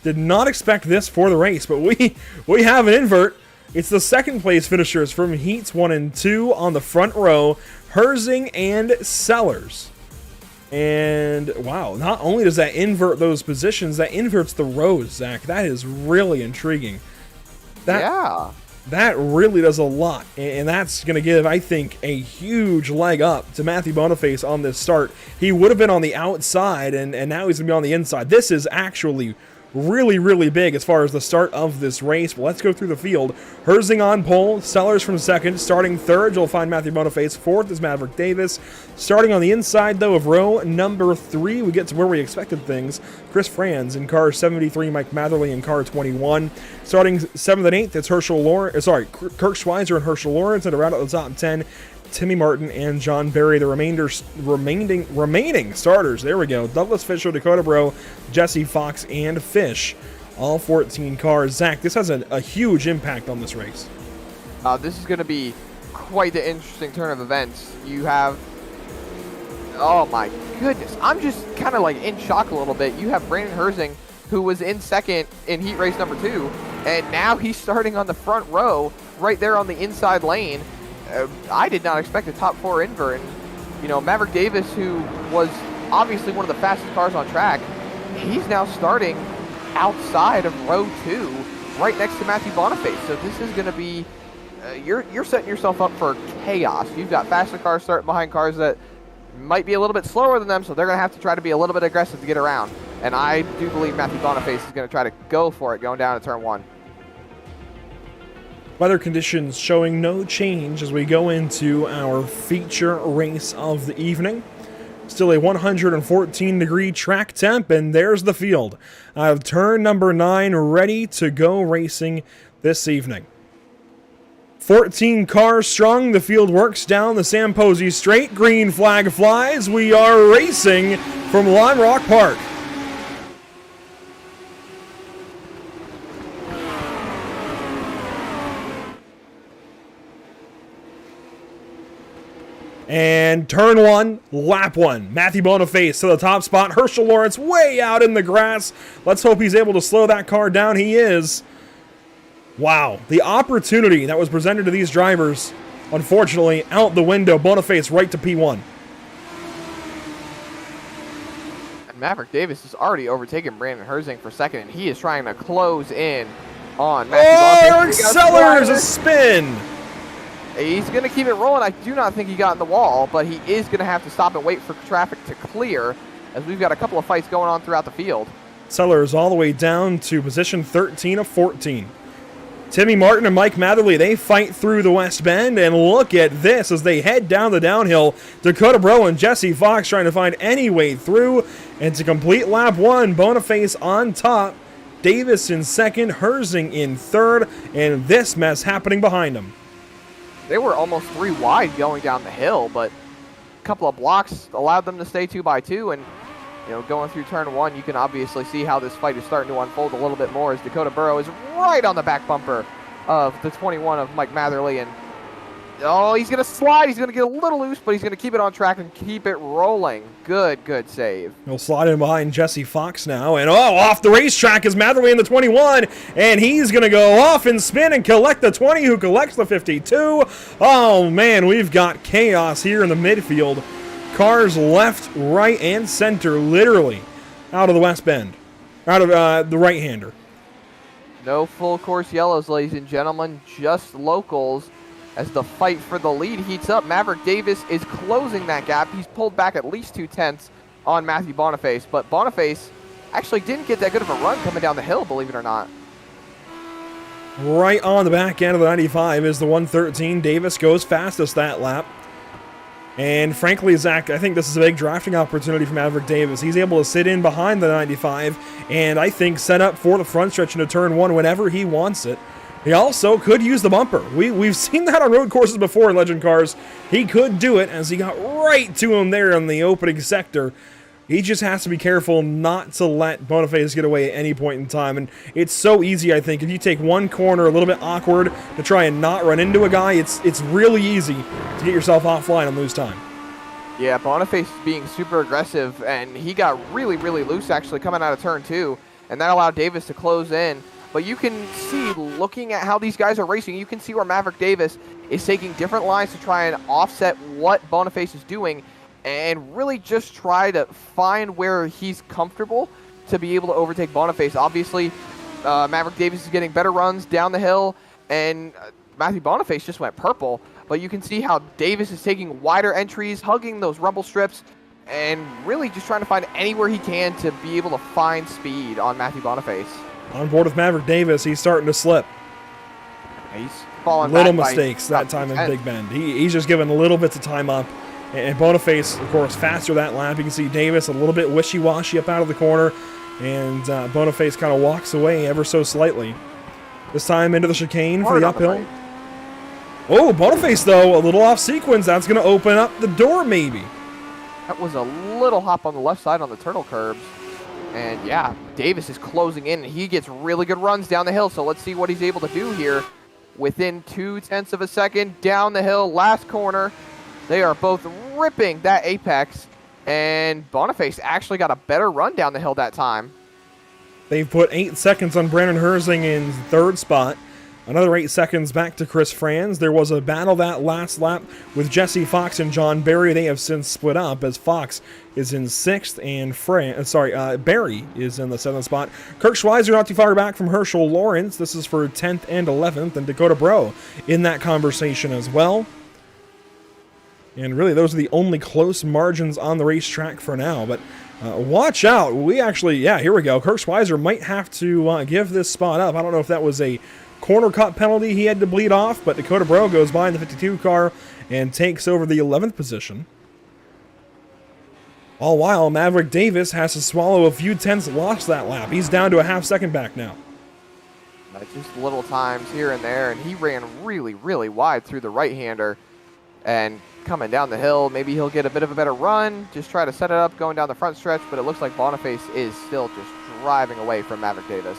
Did not expect this for the race, but we have an invert. It's the second place finishers from heats 1 and 2 on the front row, Herzing and Sellers. And wow, not only does that invert those positions, that inverts the rows, Zach. That is really intriguing. That really does a lot, and that's going to give, I think, a huge leg up to Matthew Boniface on this start. He would have been on the outside, and now he's going to be on the inside. This is actually really, really big as far as the start of this race. But let's go through the field. Herzing on pole, Sellers from second. Starting third, you'll find Matthew Boniface. Fourth is Maverick Davis. Starting on the inside, though, of row number 3, we get to where we expected things. Chris Franz in car 73, Mike Matherly in car 21. Starting 7th and 8th, it's Kirk Schweizer and Herschel Lawrence. And around at the top 10, Timmy Martin and John Berry, the remaining starters. There we go. Douglas Fisher, Dakota Bro, Jesse Fox, and Fish. All 14 cars. Zach, this has a huge impact on this race. This is going to be quite the interesting turn of events. You have... Oh my goodness. I'm just kind of like in shock a little bit. You have Brandon Herzing, who was in second in heat race number 2, and now he's starting on the front row right there on the inside lane. I did not expect a top 4 invert. And, you know, Maverick Davis, who was obviously one of the fastest cars on track, he's now starting outside of row 2, right next to Matthew Boniface. So this is going to be, you're setting yourself up for chaos. You've got faster cars starting behind cars that might be a little bit slower than them, so they're going to have to try to be a little bit aggressive to get around. And I do believe Matthew Boniface is going to try to go for it going down to turn 1. Weather conditions showing no change as we go into our feature race of the evening. Still a 114-degree track temp, and there's the field. I have turn number 9 ready to go racing this evening. 14 cars strong, the field works down the Sam Posey straight. Green flag flies. We are racing from Lime Rock Park. And turn 1, lap 1. Matthew Boniface to the top spot. Herschel Lawrence way out in the grass. Let's hope he's able to slow that car down. He is. Wow. The opportunity that was presented to these drivers, unfortunately, out the window. Boniface right to P1. And Maverick Davis has already overtaken Brandon Herzing for second, and he is trying to close in on Matthew Boniface. Eric Sellers, a spin. He's going to keep it rolling. I do not think he got in the wall, but he is going to have to stop and wait for traffic to clear, as we've got a couple of fights going on throughout the field. Sellers all the way down to position 13 of 14. Timmy Martin and Mike Matherly, they fight through the West Bend, and look at this as they head down the downhill. Dakota Bro and Jesse Fox trying to find any way through, and to complete lap 1, Boniface on top, Davis in second, Herzing in third, and this mess happening behind him. They were almost 3 wide going down the hill, but a couple of blocks allowed them to stay 2 by 2, and you know, going through turn 1, you can obviously see how this fight is starting to unfold a little bit more as Dakota Burrow is right on the back bumper of the 21 of Mike Matherly, and oh, he's going to slide. He's going to get a little loose, but he's going to keep it on track and keep it rolling. Good save. He'll slide in behind Jesse Fox now, and off the racetrack is Matherly in the 21, and he's going to go off and spin and collect the 20, who collects the 52. Oh, man, we've got chaos here in the midfield. Cars left, right, and center, literally out of the West Bend, out of the right-hander. No full course yellows, ladies and gentlemen, just locals. As the fight for the lead heats up, Maverick Davis is closing that gap. He's pulled back at least 2/10 on Matthew Boniface, but Boniface actually didn't get that good of a run coming down the hill, believe it or not. Right on the back end of the 95 is the 113. Davis goes fastest that lap. And frankly, Zach, I think this is a big drafting opportunity for Maverick Davis. He's able to sit in behind the 95 and I think set up for the front stretch into turn 1 whenever he wants it. He also could use the bumper. We've seen that on road courses before in Legend Cars. He could do it as he got right to him there in the opening sector. He just has to be careful not to let Boniface get away at any point in time. And it's so easy, I think. If you take one corner a little bit awkward to try and not run into a guy, it's really easy to get yourself offline and lose time. Yeah, Boniface being super aggressive, and he got really loose actually coming out of turn 2. And that allowed Davis to close in But you can see, looking at how these guys are racing, you can see where Maverick Davis is taking different lines to try and offset what Boniface is doing and really just try to find where he's comfortable to be able to overtake Boniface. Obviously, Maverick Davis is getting better runs down the hill, and Matthew Boniface just went purple. But you can see how Davis is taking wider entries, hugging those rumble strips, and really just trying to find anywhere he can to be able to find speed on Matthew Boniface. On board with Maverick Davis, he's starting to slip. He's falling Little back mistakes by that time in 10. Big Bend. He's just giving little bits of time up. And Boniface, of course, faster that lap. You can see Davis a little bit wishy-washy up out of the corner. And Boniface kind of walks away ever so slightly. This time into the chicane for the uphill. Oh, Boniface, though, a little off sequence. That's going to open up the door, maybe. That was a little hop on the left side on the turtle curbs. And yeah, Davis is closing in, and he gets really good runs down the hill. So let's see what he's able to do here. Within 0.2 of a second, down the hill, last corner. They are both ripping that apex, and Boniface actually got a better run down the hill that time. They've put 8 seconds on Brandon Herzing in third spot. Another 8 seconds back to Chris Franz. There was a battle that last lap with Jesse Fox and John Barry. They have since split up as Fox is in 6th and Barry is in the 7th spot. Kirk Schweizer not too far back from Herschel Lawrence. This is for 10th and 11th, and Dakota Bro in that conversation as well. And really, those are the only close margins on the racetrack for now. But watch out. We actually, here we go. Kirk Schweizer might have to give this spot up. I don't know if that was a corner cut penalty he had to bleed off, but Dakota Bro goes by in the 52 car and takes over the 11th position. All while Maverick Davis has to swallow a few tenths lost that lap. He's down to a half second back now. Just little times here and there, and he ran really, really wide through the right-hander. And coming down the hill, maybe he'll get a bit of a better run, just try to set it up going down the front stretch, but it looks like Boniface is still just driving away from Maverick Davis.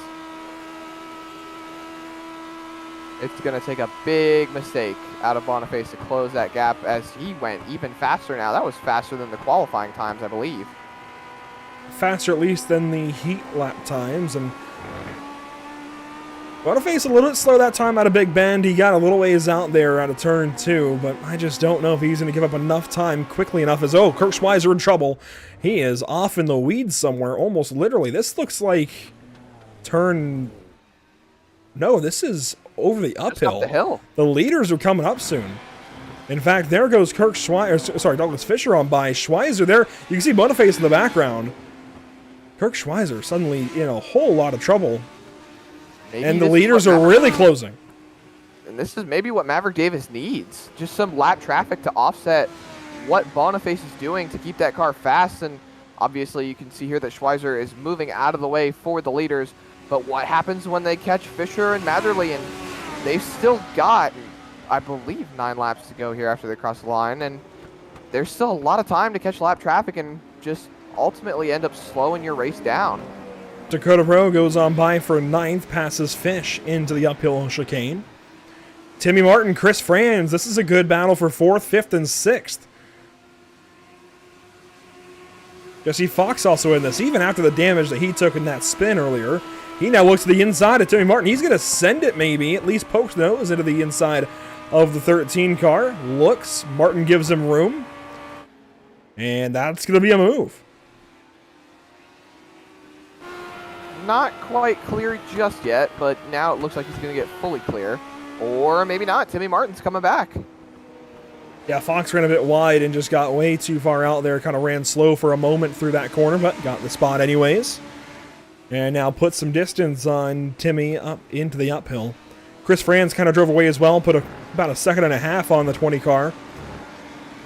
It's going to take a big mistake out of Boniface to close that gap as he went even faster now. That was faster than the qualifying times, I believe. Faster at least than the heat lap times, and Boniface a little bit slow that time out of Big Bend. He got a little ways out there out of turn 2, but I just don't know if he's going to give up enough time quickly enough as, Kirk Schweizer in trouble. He is off in the weeds somewhere, almost literally. This looks like turn... No, this is over the uphill. Up the hill. The leaders are coming up soon. In fact, there goes Douglas Fisher on by. Schweizer there. You can see Boniface in the background. Kirk Schweizer suddenly in a whole lot of trouble. And the leaders are really closing. And this is maybe what Maverick Davis needs. Just some lap traffic to offset what Boniface is doing to keep that car fast. And obviously you can see here that Schweizer is moving out of the way for the leaders. But what happens when they catch Fisher and Matherly? And they've still got, I believe, 9 laps to go here after they cross the line. And there's still a lot of time to catch lap traffic and just ultimately end up slowing your race down. Dakota Bro goes on by for 9th, passes Fish into the uphill chicane. Timmy Martin, Chris Franz, this is a good battle for 4th, 5th, and 6th. Jesse Fox also in this, even after the damage that he took in that spin earlier. He now looks to the inside of Timmy Martin. He's going to send it maybe, at least pokes nose into the inside of the 13 car. Looks, Martin gives him room. And that's going to be a move. Not quite clear just yet, but now it looks like he's going to get fully clear. Or maybe not. Timmy Martin's coming back. Yeah, Fox ran a bit wide and just got way too far out there. Kind of ran slow for a moment through that corner, but got the spot anyways. And now put some distance on Timmy up into the uphill. Chris Franz kind of drove away as well, put about a second and a half on the 20 car.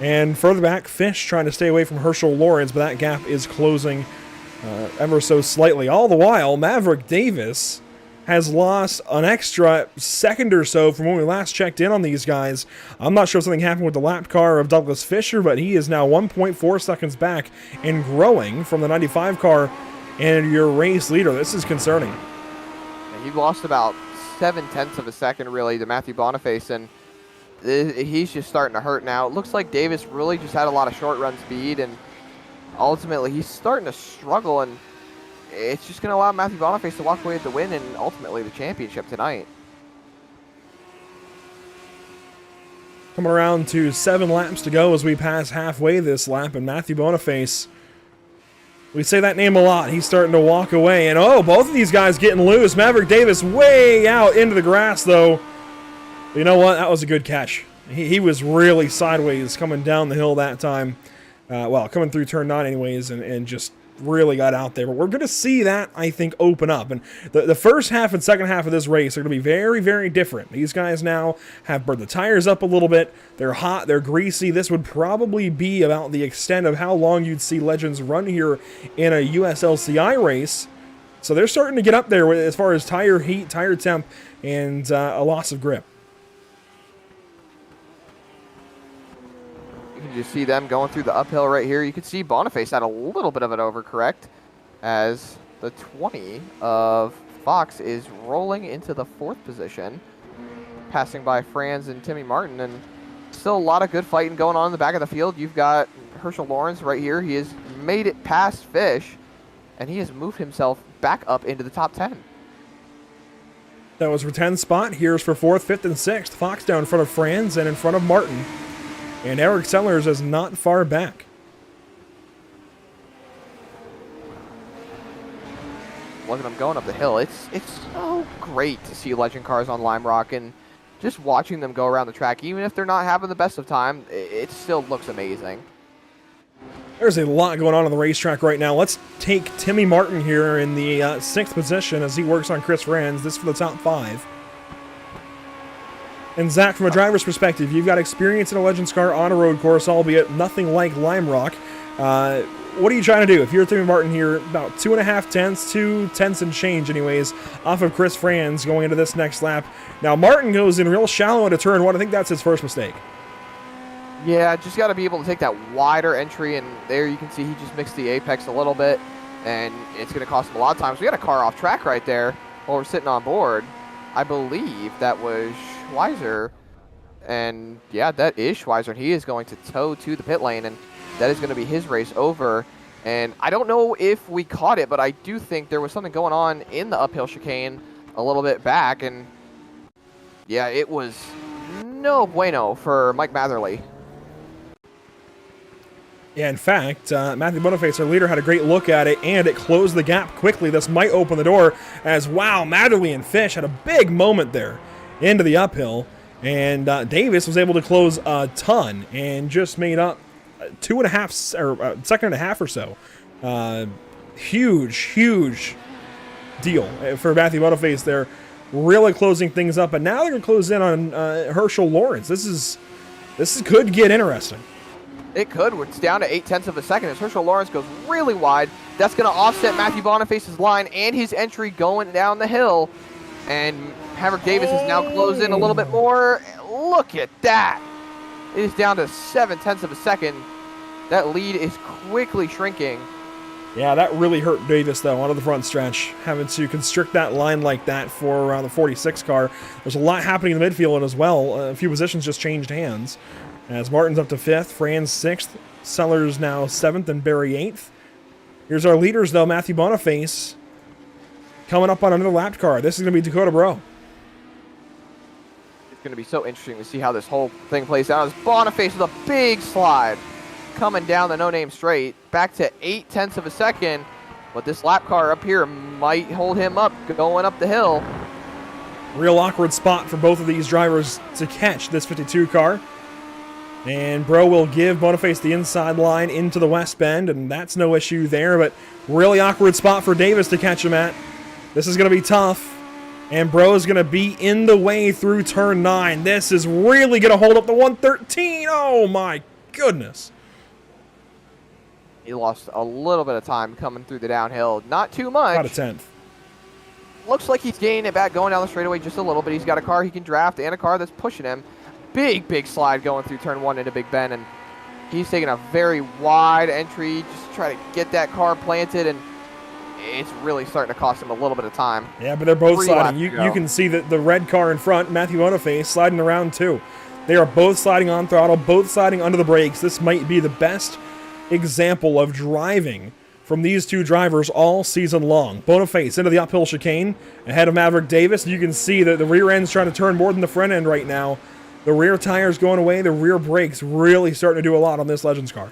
And further back, Fish trying to stay away from Herschel Lawrence, but that gap is closing ever so slightly. All the while, Maverick Davis has lost an extra second or so from when we last checked in on these guys. I'm not sure if something happened with the lap car of Douglas Fisher, but he is now 1.4 seconds back and growing from the 95 car and your race leader. This is concerning. He lost about 0.7 of a second, really, to Matthew Boniface, and he's just starting to hurt now. It looks like Davis really just had a lot of short run speed, and ultimately he's starting to struggle, and it's just going to allow Matthew Boniface to walk away with the win and ultimately the championship tonight. Coming around to 7 laps to go as we pass halfway this lap, and Matthew Boniface, we say that name a lot. He's starting to walk away, and oh, both of these guys getting loose. Maverick Davis way out into the grass, though. But you know what? That was a good catch. He was really sideways coming down the hill that time. Well, coming through turn 9 anyways, and just really got out there. But we're going to see that, I think, open up. And the first half and second half of this race are going to be very, very different. These guys now have burned the tires up a little bit. They're hot. They're greasy. This would probably be about the extent of how long you'd see Legends run here in a USLCI race. So they're starting to get up there as far as tire heat, tire temp, and a loss of grip. You just see them going through the uphill right here. You can see Boniface had a little bit of an overcorrect as the 20 of Fox is rolling into the 4th position, passing by Franz and Timmy Martin, and still a lot of good fighting going on in the back of the field. You've got Herschel Lawrence right here. He has made it past Fish, and he has moved himself back up into the top 10. That was for 10th spot. Here's for 4th, 5th, and 6th. Fox down in front of Franz and in front of Martin. And Eric Sellers is not far back. Look at them going up the hill. It's so great to see Legend cars on Lime Rock, and just watching them go around the track, even if they're not having the best of time, it still looks amazing. There's a lot going on the racetrack right now. Let's take Timmy Martin here in the 6th position as he works on Chris Franz. This for the top 5. And Zach, from a driver's perspective, you've got experience in a Legends car on a road course, albeit nothing like Lime Rock. What are you trying to do? If you're Timmy Martin here, about 2.5 tenths, 2 tenths and change anyways, off of Chris Franz going into this next lap. Now Martin goes in real shallow into turn 1. I think that's his first mistake. Yeah, just got to be able to take that wider entry, and there you can see he just mixed the apex a little bit, and it's going to cost him a lot of time. So we got a car off track right there while we're sitting on board. I believe that was Schweizer, and yeah, that is Schweizer, and he is going to tow to the pit lane, and that is going to be his race over. And I don't know if we caught it, but I do think there was something going on in the uphill chicane a little bit back, and yeah, it was no bueno for Mike Matherly. Yeah, in fact, Matthew Boniface, our leader, had a great look at it, and it closed the gap quickly. This might open the door as, wow, Matherly and Fish had a big moment there into the uphill, and Davis was able to close a ton and just made up 2.5 or second and a half or so. Huge deal for Matthew Boniface there, really closing things up. And now they're going to close in on Herschel Lawrence. This could get interesting. It could. It's down to 8 tenths of a second as Herschel Lawrence goes really wide. That's going to offset Matthew Boniface's line and his entry going down the hill. And Maverick Davis is now closed in a little bit more. Look at that. It is down to 7 tenths of a second. That lead is quickly shrinking. Yeah, that really hurt Davis, though, onto the front stretch. Having to constrict that line like that for the 46 car. There's a lot happening in the midfield as well. A few positions just changed hands. As Martin's up to 5th, Franz 6th, Sellers now 7th, and Barry 8th. Here's our leaders, though, Matthew Boniface coming up on another lap car. This is going to be Dakota Bro. It's going to be so interesting to see how this whole thing plays out. As Boniface with a big slide coming down the no-name straight, back to 8 tenths of a second. But this lap car up here might hold him up going up the hill. Real awkward spot for both of these drivers to catch this 52 car. And Bro will give Boniface the inside line into the west bend, and that's no issue there, but really awkward spot for Davis to catch him at. This is going to be tough, and Bro is going to be in the way through turn 9. This is really going to hold up the 113. Oh my goodness. He lost a little bit of time coming through the downhill. Not too much. About a tenth. Looks like he's gaining it back going down the straightaway just a little bit. He's got a car he can draft and a car that's pushing him. Big slide going through turn 1 into Big Ben, and he's taking a very wide entry just to try to get that car planted, and it's really starting to cost him a little bit of time. Yeah, but they're both sliding. You can see that the red car in front, Matthew Boniface, sliding around too. They are both sliding on throttle, both sliding under the brakes. This might be the best example of driving from these two drivers all season long. Boniface into the uphill chicane ahead of Maverick Davis. You can see that the rear end's trying to turn more than the front end right now. The rear tire's going away. The rear brakes really starting to do a lot on this Legends car.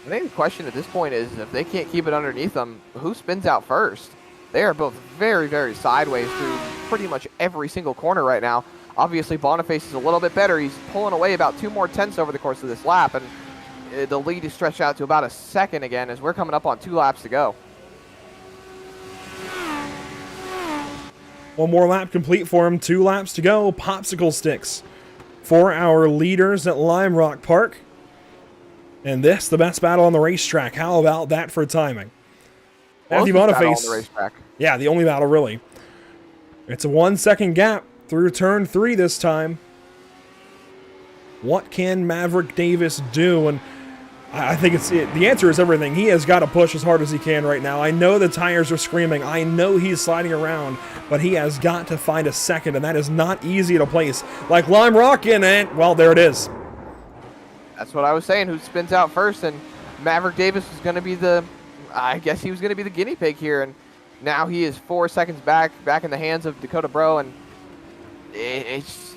I think the question at this point is if they can't keep it underneath them, who spins out first? They are both very, very sideways through pretty much every single corner right now. Obviously, Boniface is a little bit better. He's pulling away about 2 more tenths over the course of this lap, and the lead is stretched out to about a second again as we're coming up on 2 laps to go. One more lap complete for him. 2 laps to go. Popsicle sticks for our leaders at Lime Rock Park. And this, the best battle on the racetrack. How about that for timing? Matthew Boniface. On the racetrack. Yeah, the only battle, really. It's a 1-second gap through turn 3 this time. What can Maverick Davis do? And I think the answer is everything. He has got to push as hard as he can right now. I know the tires are screaming. I know he's sliding around, but he has got to find a second, and that is not easy to place. Like Lime Rock in it. Well, there it is. That's what I was saying. Who spins out first? And Maverick Davis is going to be I guess he was going to be the guinea pig here. And now he is 4 seconds back in the hands of Dakota Bro. And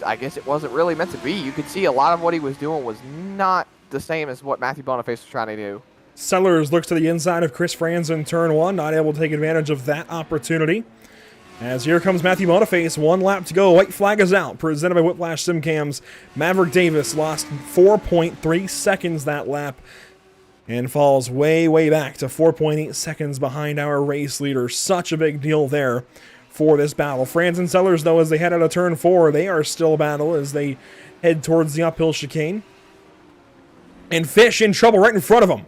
I guess it wasn't really meant to be. You could see a lot of what he was doing was not the same as what Matthew Boniface was trying to do. Sellers looks to the inside of Chris Franz in turn 1, not able to take advantage of that opportunity. As here comes Matthew Boniface, 1 lap to go. White flag is out, presented by Whiplash SimCams. Maverick Davis lost 4.3 seconds that lap and falls way, way back to 4.8 seconds behind our race leader. Such a big deal there for this battle. Franz and Sellers, though, as they head out of turn 4, they are still a battle as they head towards the uphill chicane. And Fish in trouble right in front of him.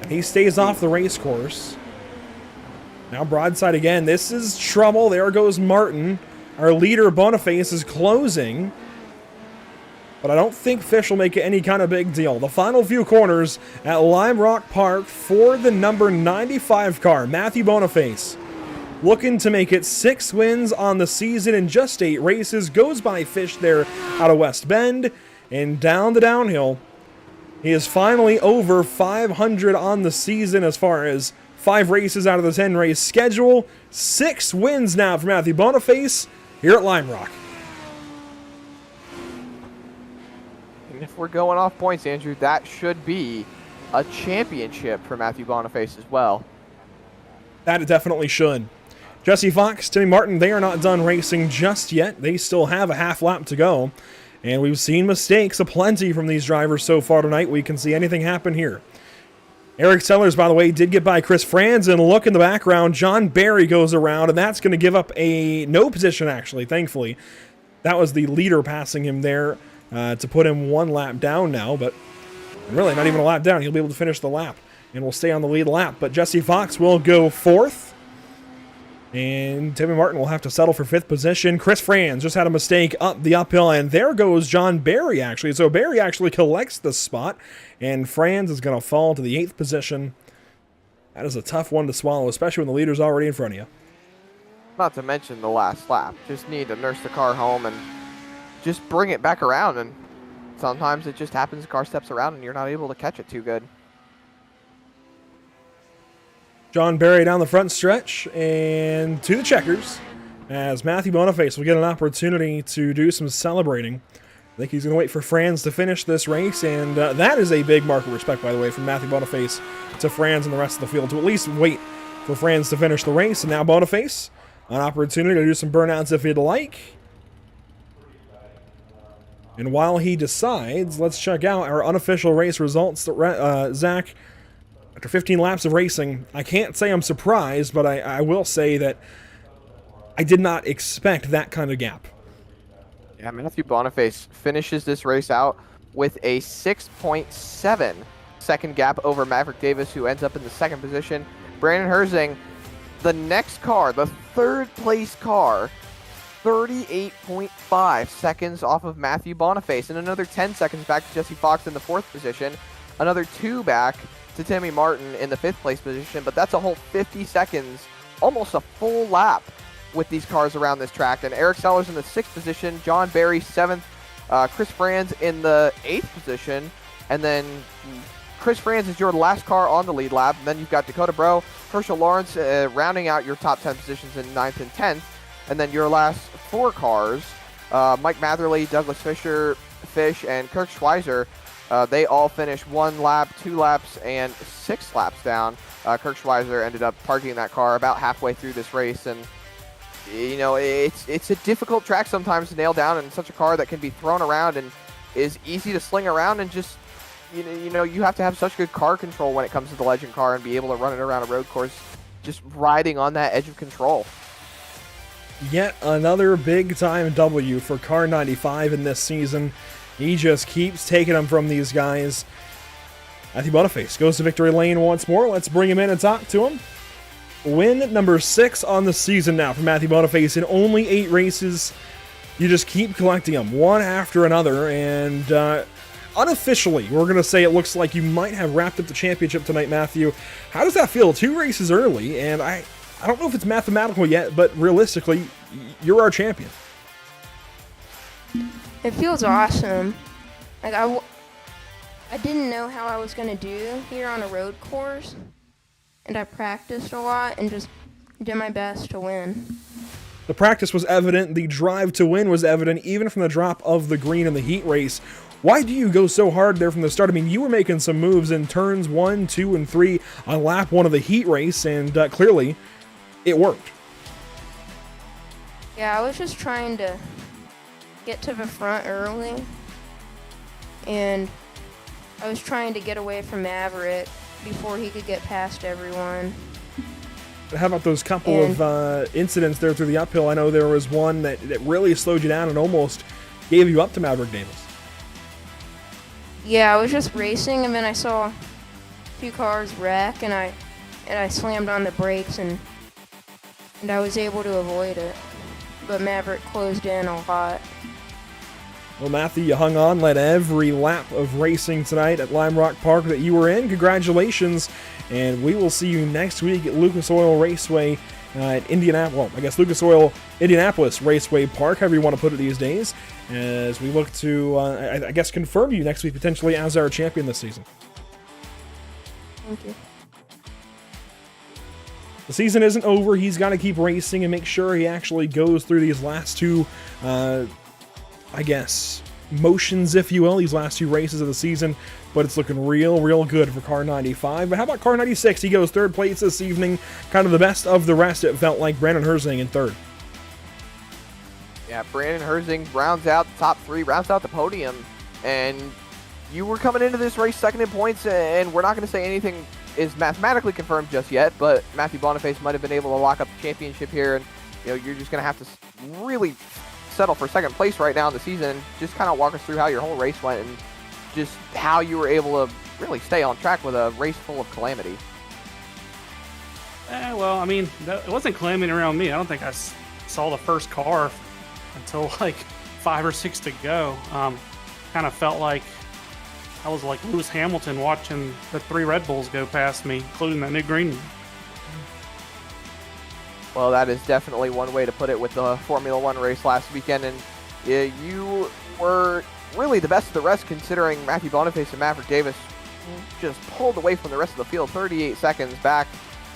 He stays off the race course. Now broadside again. This is trouble. There goes Martin. Our leader, Boniface, is closing. But I don't think Fish will make it any kind of big deal. The final few corners at Lime Rock Park for the number 95 car, Matthew Boniface. Looking to make it 6 wins on the season in just 8 races. Goes by Fish there out of West Bend. And down the downhill. He is finally over 500 on the season as far as 5 races out of the 10 race schedule. 6 wins now for Matthew Boniface here at Lime Rock. And if we're going off points, Andrew, that should be a championship for Matthew Boniface as well. That it definitely should. Jesse Fox, Timmy Martin, they are not done racing just yet. They still have a half lap to go. And we've seen mistakes aplenty from these drivers so far tonight. We can see anything happen here. Eric Sellers, by the way, did get by Chris Franz, and look in the background, John Barry goes around, and that's going to give up a no position, actually, thankfully. That was the leader passing him there to put him 1 lap down now, but really not even a lap down. He'll be able to finish the lap, and will stay on the lead lap. But Jesse Fox will go 4th. And Timmy Martin will have to settle for 5th position. Chris Franz just had a mistake up the uphill, and there goes John Barry, actually. So Barry actually collects the spot, and Franz is going to fall to the 8th position. That is a tough one to swallow, especially when the leader's already in front of you. Not to mention the last lap. Just need to nurse the car home and just bring it back around. And sometimes it just happens, the car steps around and you're not able to catch it too good. John Barry down the front stretch and to the checkers as Matthew Boniface will get an opportunity to do some celebrating. I think he's going to wait for Franz to finish this race, and that is a big mark of respect, by the way, from Matthew Boniface to Franz and the rest of the field to at least wait for Franz to finish the race. And now Boniface, an opportunity to do some burnouts if he'd like. And while he decides, let's check out our unofficial race results. Zach, after 15 laps of racing, I can't say I'm surprised, but I will say that I did not expect that kind of gap. Yeah, Matthew Boniface finishes this race out with a 6.7 second gap over Maverick Davis, who ends up in the 2nd position. Brandon Herzing, the next car, the 3rd place car, 38.5 seconds off of Matthew Boniface, and another 10 seconds back to Jesse Fox in the 4th position, another 2 back to Timmy Martin in the 5th place position, but that's a whole 50 seconds, almost a full lap with these cars around this track. And Eric Sellers in the 6th position, John Barry 7th, Chris Franz in the 8th position, and then Chris Franz is your last car on the lead lap. And then you've got Dakota Bro, Herschel Lawrence rounding out your top 10 positions in 9th and 10th. And then your last 4 cars, Mike Matherly, Douglas Fish, and Kirk Schweizer, they all finished 1 lap, 2 laps, and 6 laps down. Kirk Schweizer ended up parking that car about halfway through this race, and you know, it's a difficult track sometimes to nail down, and such a car that can be thrown around and is easy to sling around, and just you know you have to have such good car control when it comes to the Legend car and be able to run it around a road course, just riding on that edge of control. Yet another big time W for Car 95 in this season. He just keeps taking them from these guys. Matthew Boniface goes to victory lane once more. Let's bring him in and talk to him. Win number 6 on the season now for Matthew Boniface in only 8 races. You just keep collecting them one after another, and unofficially, we're going to say it looks like you might have wrapped up the championship tonight, Matthew. How does that feel? 2 races early, and I don't know if it's mathematical yet, but realistically, you're our champion. It feels awesome. Like I didn't know how I was going to do here on a road course, and I practiced a lot and just did my best to win. The practice was evident, the drive to win was evident, even from the drop of the green in the heat race. Why do you go so hard there from the start? I mean, you were making some moves in turns 1, 2, and 3 on lap 1 of the heat race, and clearly it worked. Yeah, I was just trying to get to the front early, and I was trying to get away from Maverick before he could get past everyone. How about those couple of incidents there through the uphill? I know there was one that really slowed you down and almost gave you up to Maverick Davis. Yeah, I was just racing, and then I saw 2 cars wreck, and I slammed on the brakes, and I was able to avoid it. But Maverick closed in a lot. Well, Matthew, you hung on, led every lap of racing tonight at Lime Rock Park that you were in. Congratulations, and we will see you next week at Lucas Oil Raceway at Indianapolis. Well, I guess Lucas Oil Indianapolis Raceway Park, however you want to put it these days, as we look to, I guess, confirm you next week potentially as our champion this season. Thank you. The season isn't over. He's got to keep racing and make sure he actually goes through these last 2 I guess, motions, if you will, these last 2 races of the season, but it's looking real good for Car 95. But how about Car 96? He goes 3rd place this evening, kind of the best of the rest, it felt like. Brandon Herzing in 3rd. Yeah, Brandon Herzing rounds out the top 3, rounds out the podium, and you were coming into this race 2nd in points, and we're not going to say anything is mathematically confirmed just yet, but Matthew Boniface might have been able to lock up the championship here, and you're just going to have to really settle for 2nd place right now in the season. Just kind of walk us through how your whole race went and just how you were able to really stay on track with a race full of calamity. Well, I mean, it wasn't calamity around me. I don't think I saw the first car until like 5 or 6 to go. Kind of felt like I was like Lewis Hamilton watching the 3 Red Bulls go past me, including that new green one. Well, that is definitely one way to put it with the Formula 1 race last weekend, and you were really the best of the rest considering Matthew Boniface and Maverick Davis just pulled away from the rest of the field 38 seconds back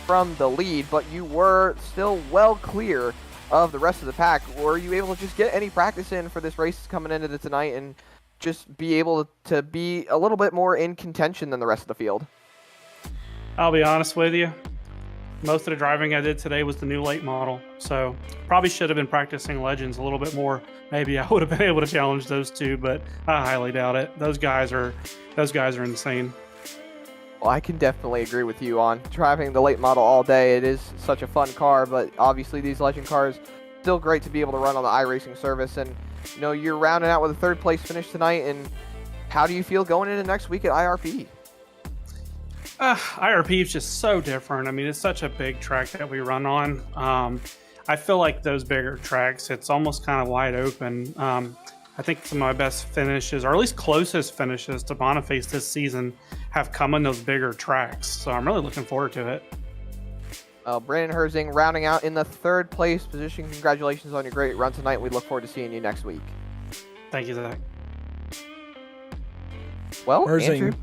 from the lead, but you were still well clear of the rest of the pack. Were you able to just get any practice in for this race coming into tonight and just be able to be a little bit more in contention than the rest of the field? I'll be honest with you. Most of the driving I did today was the new late model, so probably should have been practicing Legends a little bit more. Maybe I would have been able to challenge those 2, but I highly doubt it. Those guys are insane. Well, I can definitely agree with you on driving the late model all day. It is such a fun car, but obviously these Legend cars still great to be able to run on the iRacing service. And you're rounding out with a 3rd place finish tonight. And how do you feel going into next week at IRP? IRP is just so different. I mean, it's such a big track that we run on. I feel like those bigger tracks, it's almost kind of wide open. I think some of my best finishes, or at least closest finishes to Boniface this season, have come in those bigger tracks. So I'm really looking forward to it. Brandon Herzing rounding out in the 3rd place position. Congratulations on your great run tonight. We look forward to seeing you next week. Thank you, Zach. Well, Herzing, Andrew.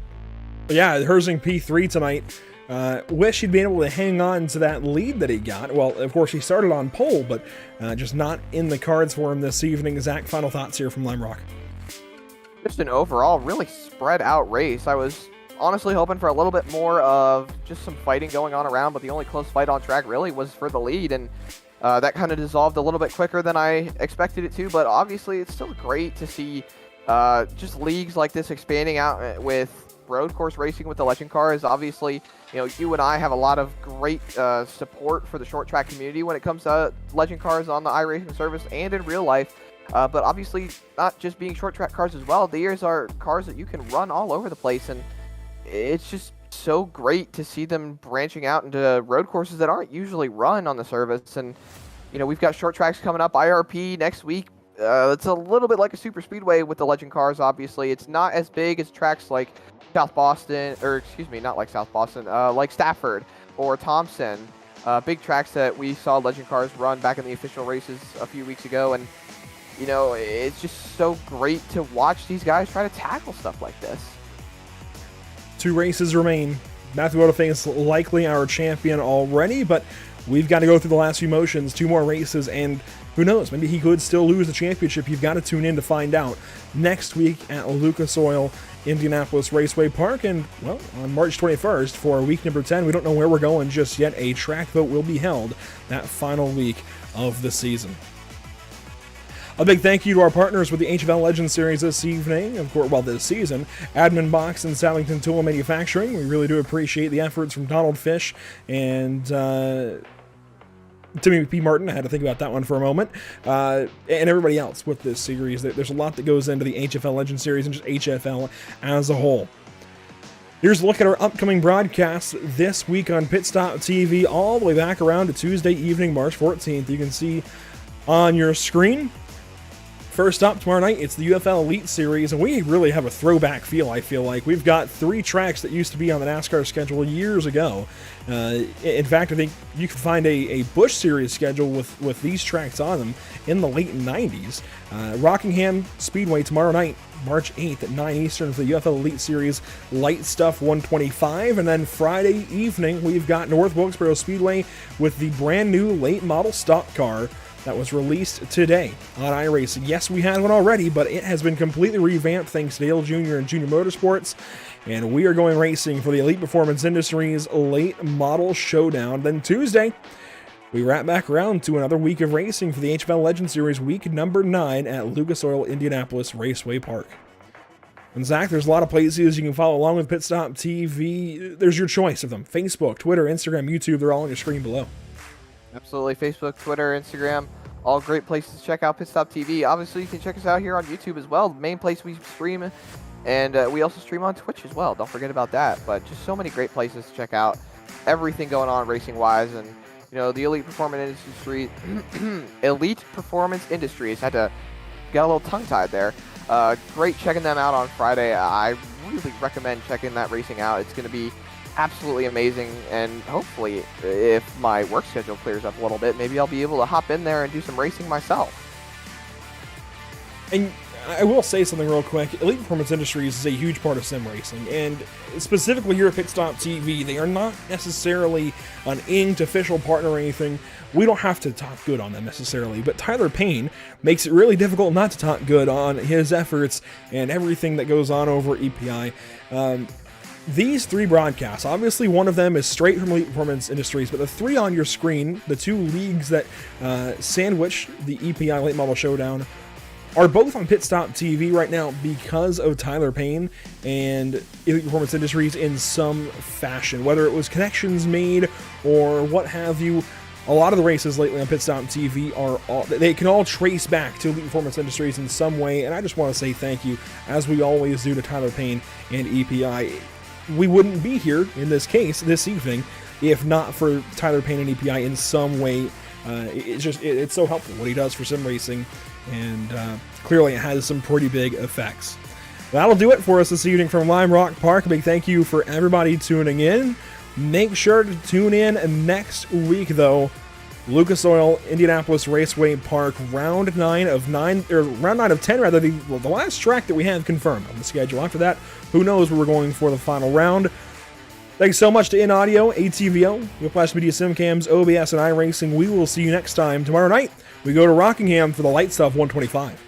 Yeah, Herzing P3 tonight. Wish he'd been able to hang on to that lead that he got. Well, of course, he started on pole, but just not in the cards for him this evening. Zach, final thoughts here from Lime Rock. Just an overall really spread out race. I was honestly hoping for a little bit more of just some fighting going on around, but the only close fight on track really was for the lead, and that kind of dissolved a little bit quicker than I expected it to, but obviously it's still great to see just leagues like this expanding out with road course racing with the legend cars. Obviously, you and I have a lot of great support for the short track community when it comes to legend cars on the iRacing service and in real life. But obviously, not just being short track cars as well. These are cars that you can run all over the place, and it's just so great to see them branching out into road courses that aren't usually run on the service. And we've got short tracks coming up. IRP next week. It's a little bit like a super speedway with the legend cars. Obviously, it's not as big as tracks like South Boston, or excuse me, not like South Boston, like Stafford or Thompson, big tracks that we saw legend cars run back in the official races a few weeks ago. And it's just so great to watch these guys try to tackle stuff like this. 2 races remain. Matthew Odafing is likely our champion already, but we've got to go through the last few motions, 2 more races, and who knows, maybe he could still lose the championship. You've got to tune in to find out. Next week at Lucas Oil Indianapolis Raceway Park, and, well, on March 21st for week number 10, we don't know where we're going just yet. A track vote will be held that final week of the season. A big thank you to our partners with the HFL Legends Series this evening, of course, this season, Admin Box and Salington Tool Manufacturing. We really do appreciate the efforts from Donald Fish and Timmy P. Martin. I had to think about that one for a moment. And everybody else with this series. There's a lot that goes into the HFL Legends Series and just HFL as a whole. Here's a look at our upcoming broadcasts this week on Pit Stop TV, all the way back around to Tuesday evening, March 14th. You can see on your screen. First up, tomorrow night, it's the UFL Elite Series, and we really have a throwback feel, I feel like. We've got 3 tracks that used to be on the NASCAR schedule years ago. In fact, I think you can find a Busch Series schedule with these tracks on them in the late 90s. Rockingham Speedway tomorrow night, March 8th at 9 Eastern for the UFL Elite Series Light Stuff 125. And then Friday evening, we've got North Wilkesboro Speedway with the brand new late model stock car that was released today on iRacing. Yes, we had one already, but it has been completely revamped thanks to Dale Jr. and Junior Motorsports, and we are going racing for the Elite Performance Industries Late Model Showdown. Then Tuesday, we wrap back around to another week of racing for the HFL Legends Series, week number 9 at Lucas Oil Indianapolis Raceway Park. And Zach, there's a lot of places you can follow along with Pit Stop TV. There's your choice of them. Facebook, Twitter, Instagram, YouTube, they're all on your screen below. Absolutely. Facebook, Twitter, Instagram, all great places to check out Pit Stop TV. Obviously, you can check us out here on YouTube as well, the main place we stream, and we also stream on Twitch as well. Don't forget about that. But just so many great places to check out everything going on racing-wise, and the Elite Performance Industry, Elite Performance Industries. Had to get a little tongue-tied there. Great checking them out on Friday. I really recommend checking that racing out. It's going to be absolutely amazing, and hopefully, if my work schedule clears up a little bit, maybe I'll be able to hop in there and do some racing myself. And I will say something real quick. Elite Performance Industries is a huge part of sim racing, and specifically here at Pit Stop TV, they are not necessarily an inked official partner or anything. We don't have to talk good on them necessarily, but Tyler Payne makes it really difficult not to talk good on his efforts and everything that goes on over EPI. These 3 broadcasts, obviously one of them is straight from Elite Performance Industries, but the 3 on your screen, the 2 leagues that sandwich the EPI Late Model Showdown, are both on Pit Stop TV right now because of Tyler Payne and Elite Performance Industries in some fashion, whether it was connections made or what have you. A lot of the races lately on Pit Stop TV they can all trace back to Elite Performance Industries in some way, and I just want to say thank you, as we always do, to Tyler Payne and EPI. We wouldn't be here, in this case, this evening, if not for Tyler Payne and EPI in some way. It's so helpful what he does for sim racing, and clearly it has some pretty big effects. That'll do it for us this evening from Lime Rock Park. A big thank you for everybody tuning in. Make sure to tune in next week, though, Lucas Oil, Indianapolis Raceway Park, round 9 of 10 rather, the last track that we have confirmed on the schedule. After that, who knows where we're going for the final round. Thanks so much to In Audio, ATVO, Whiplash Media Simcams, OBS, and iRacing. We will see you next time. Tomorrow night, we go to Rockingham for the Light Stuff 125.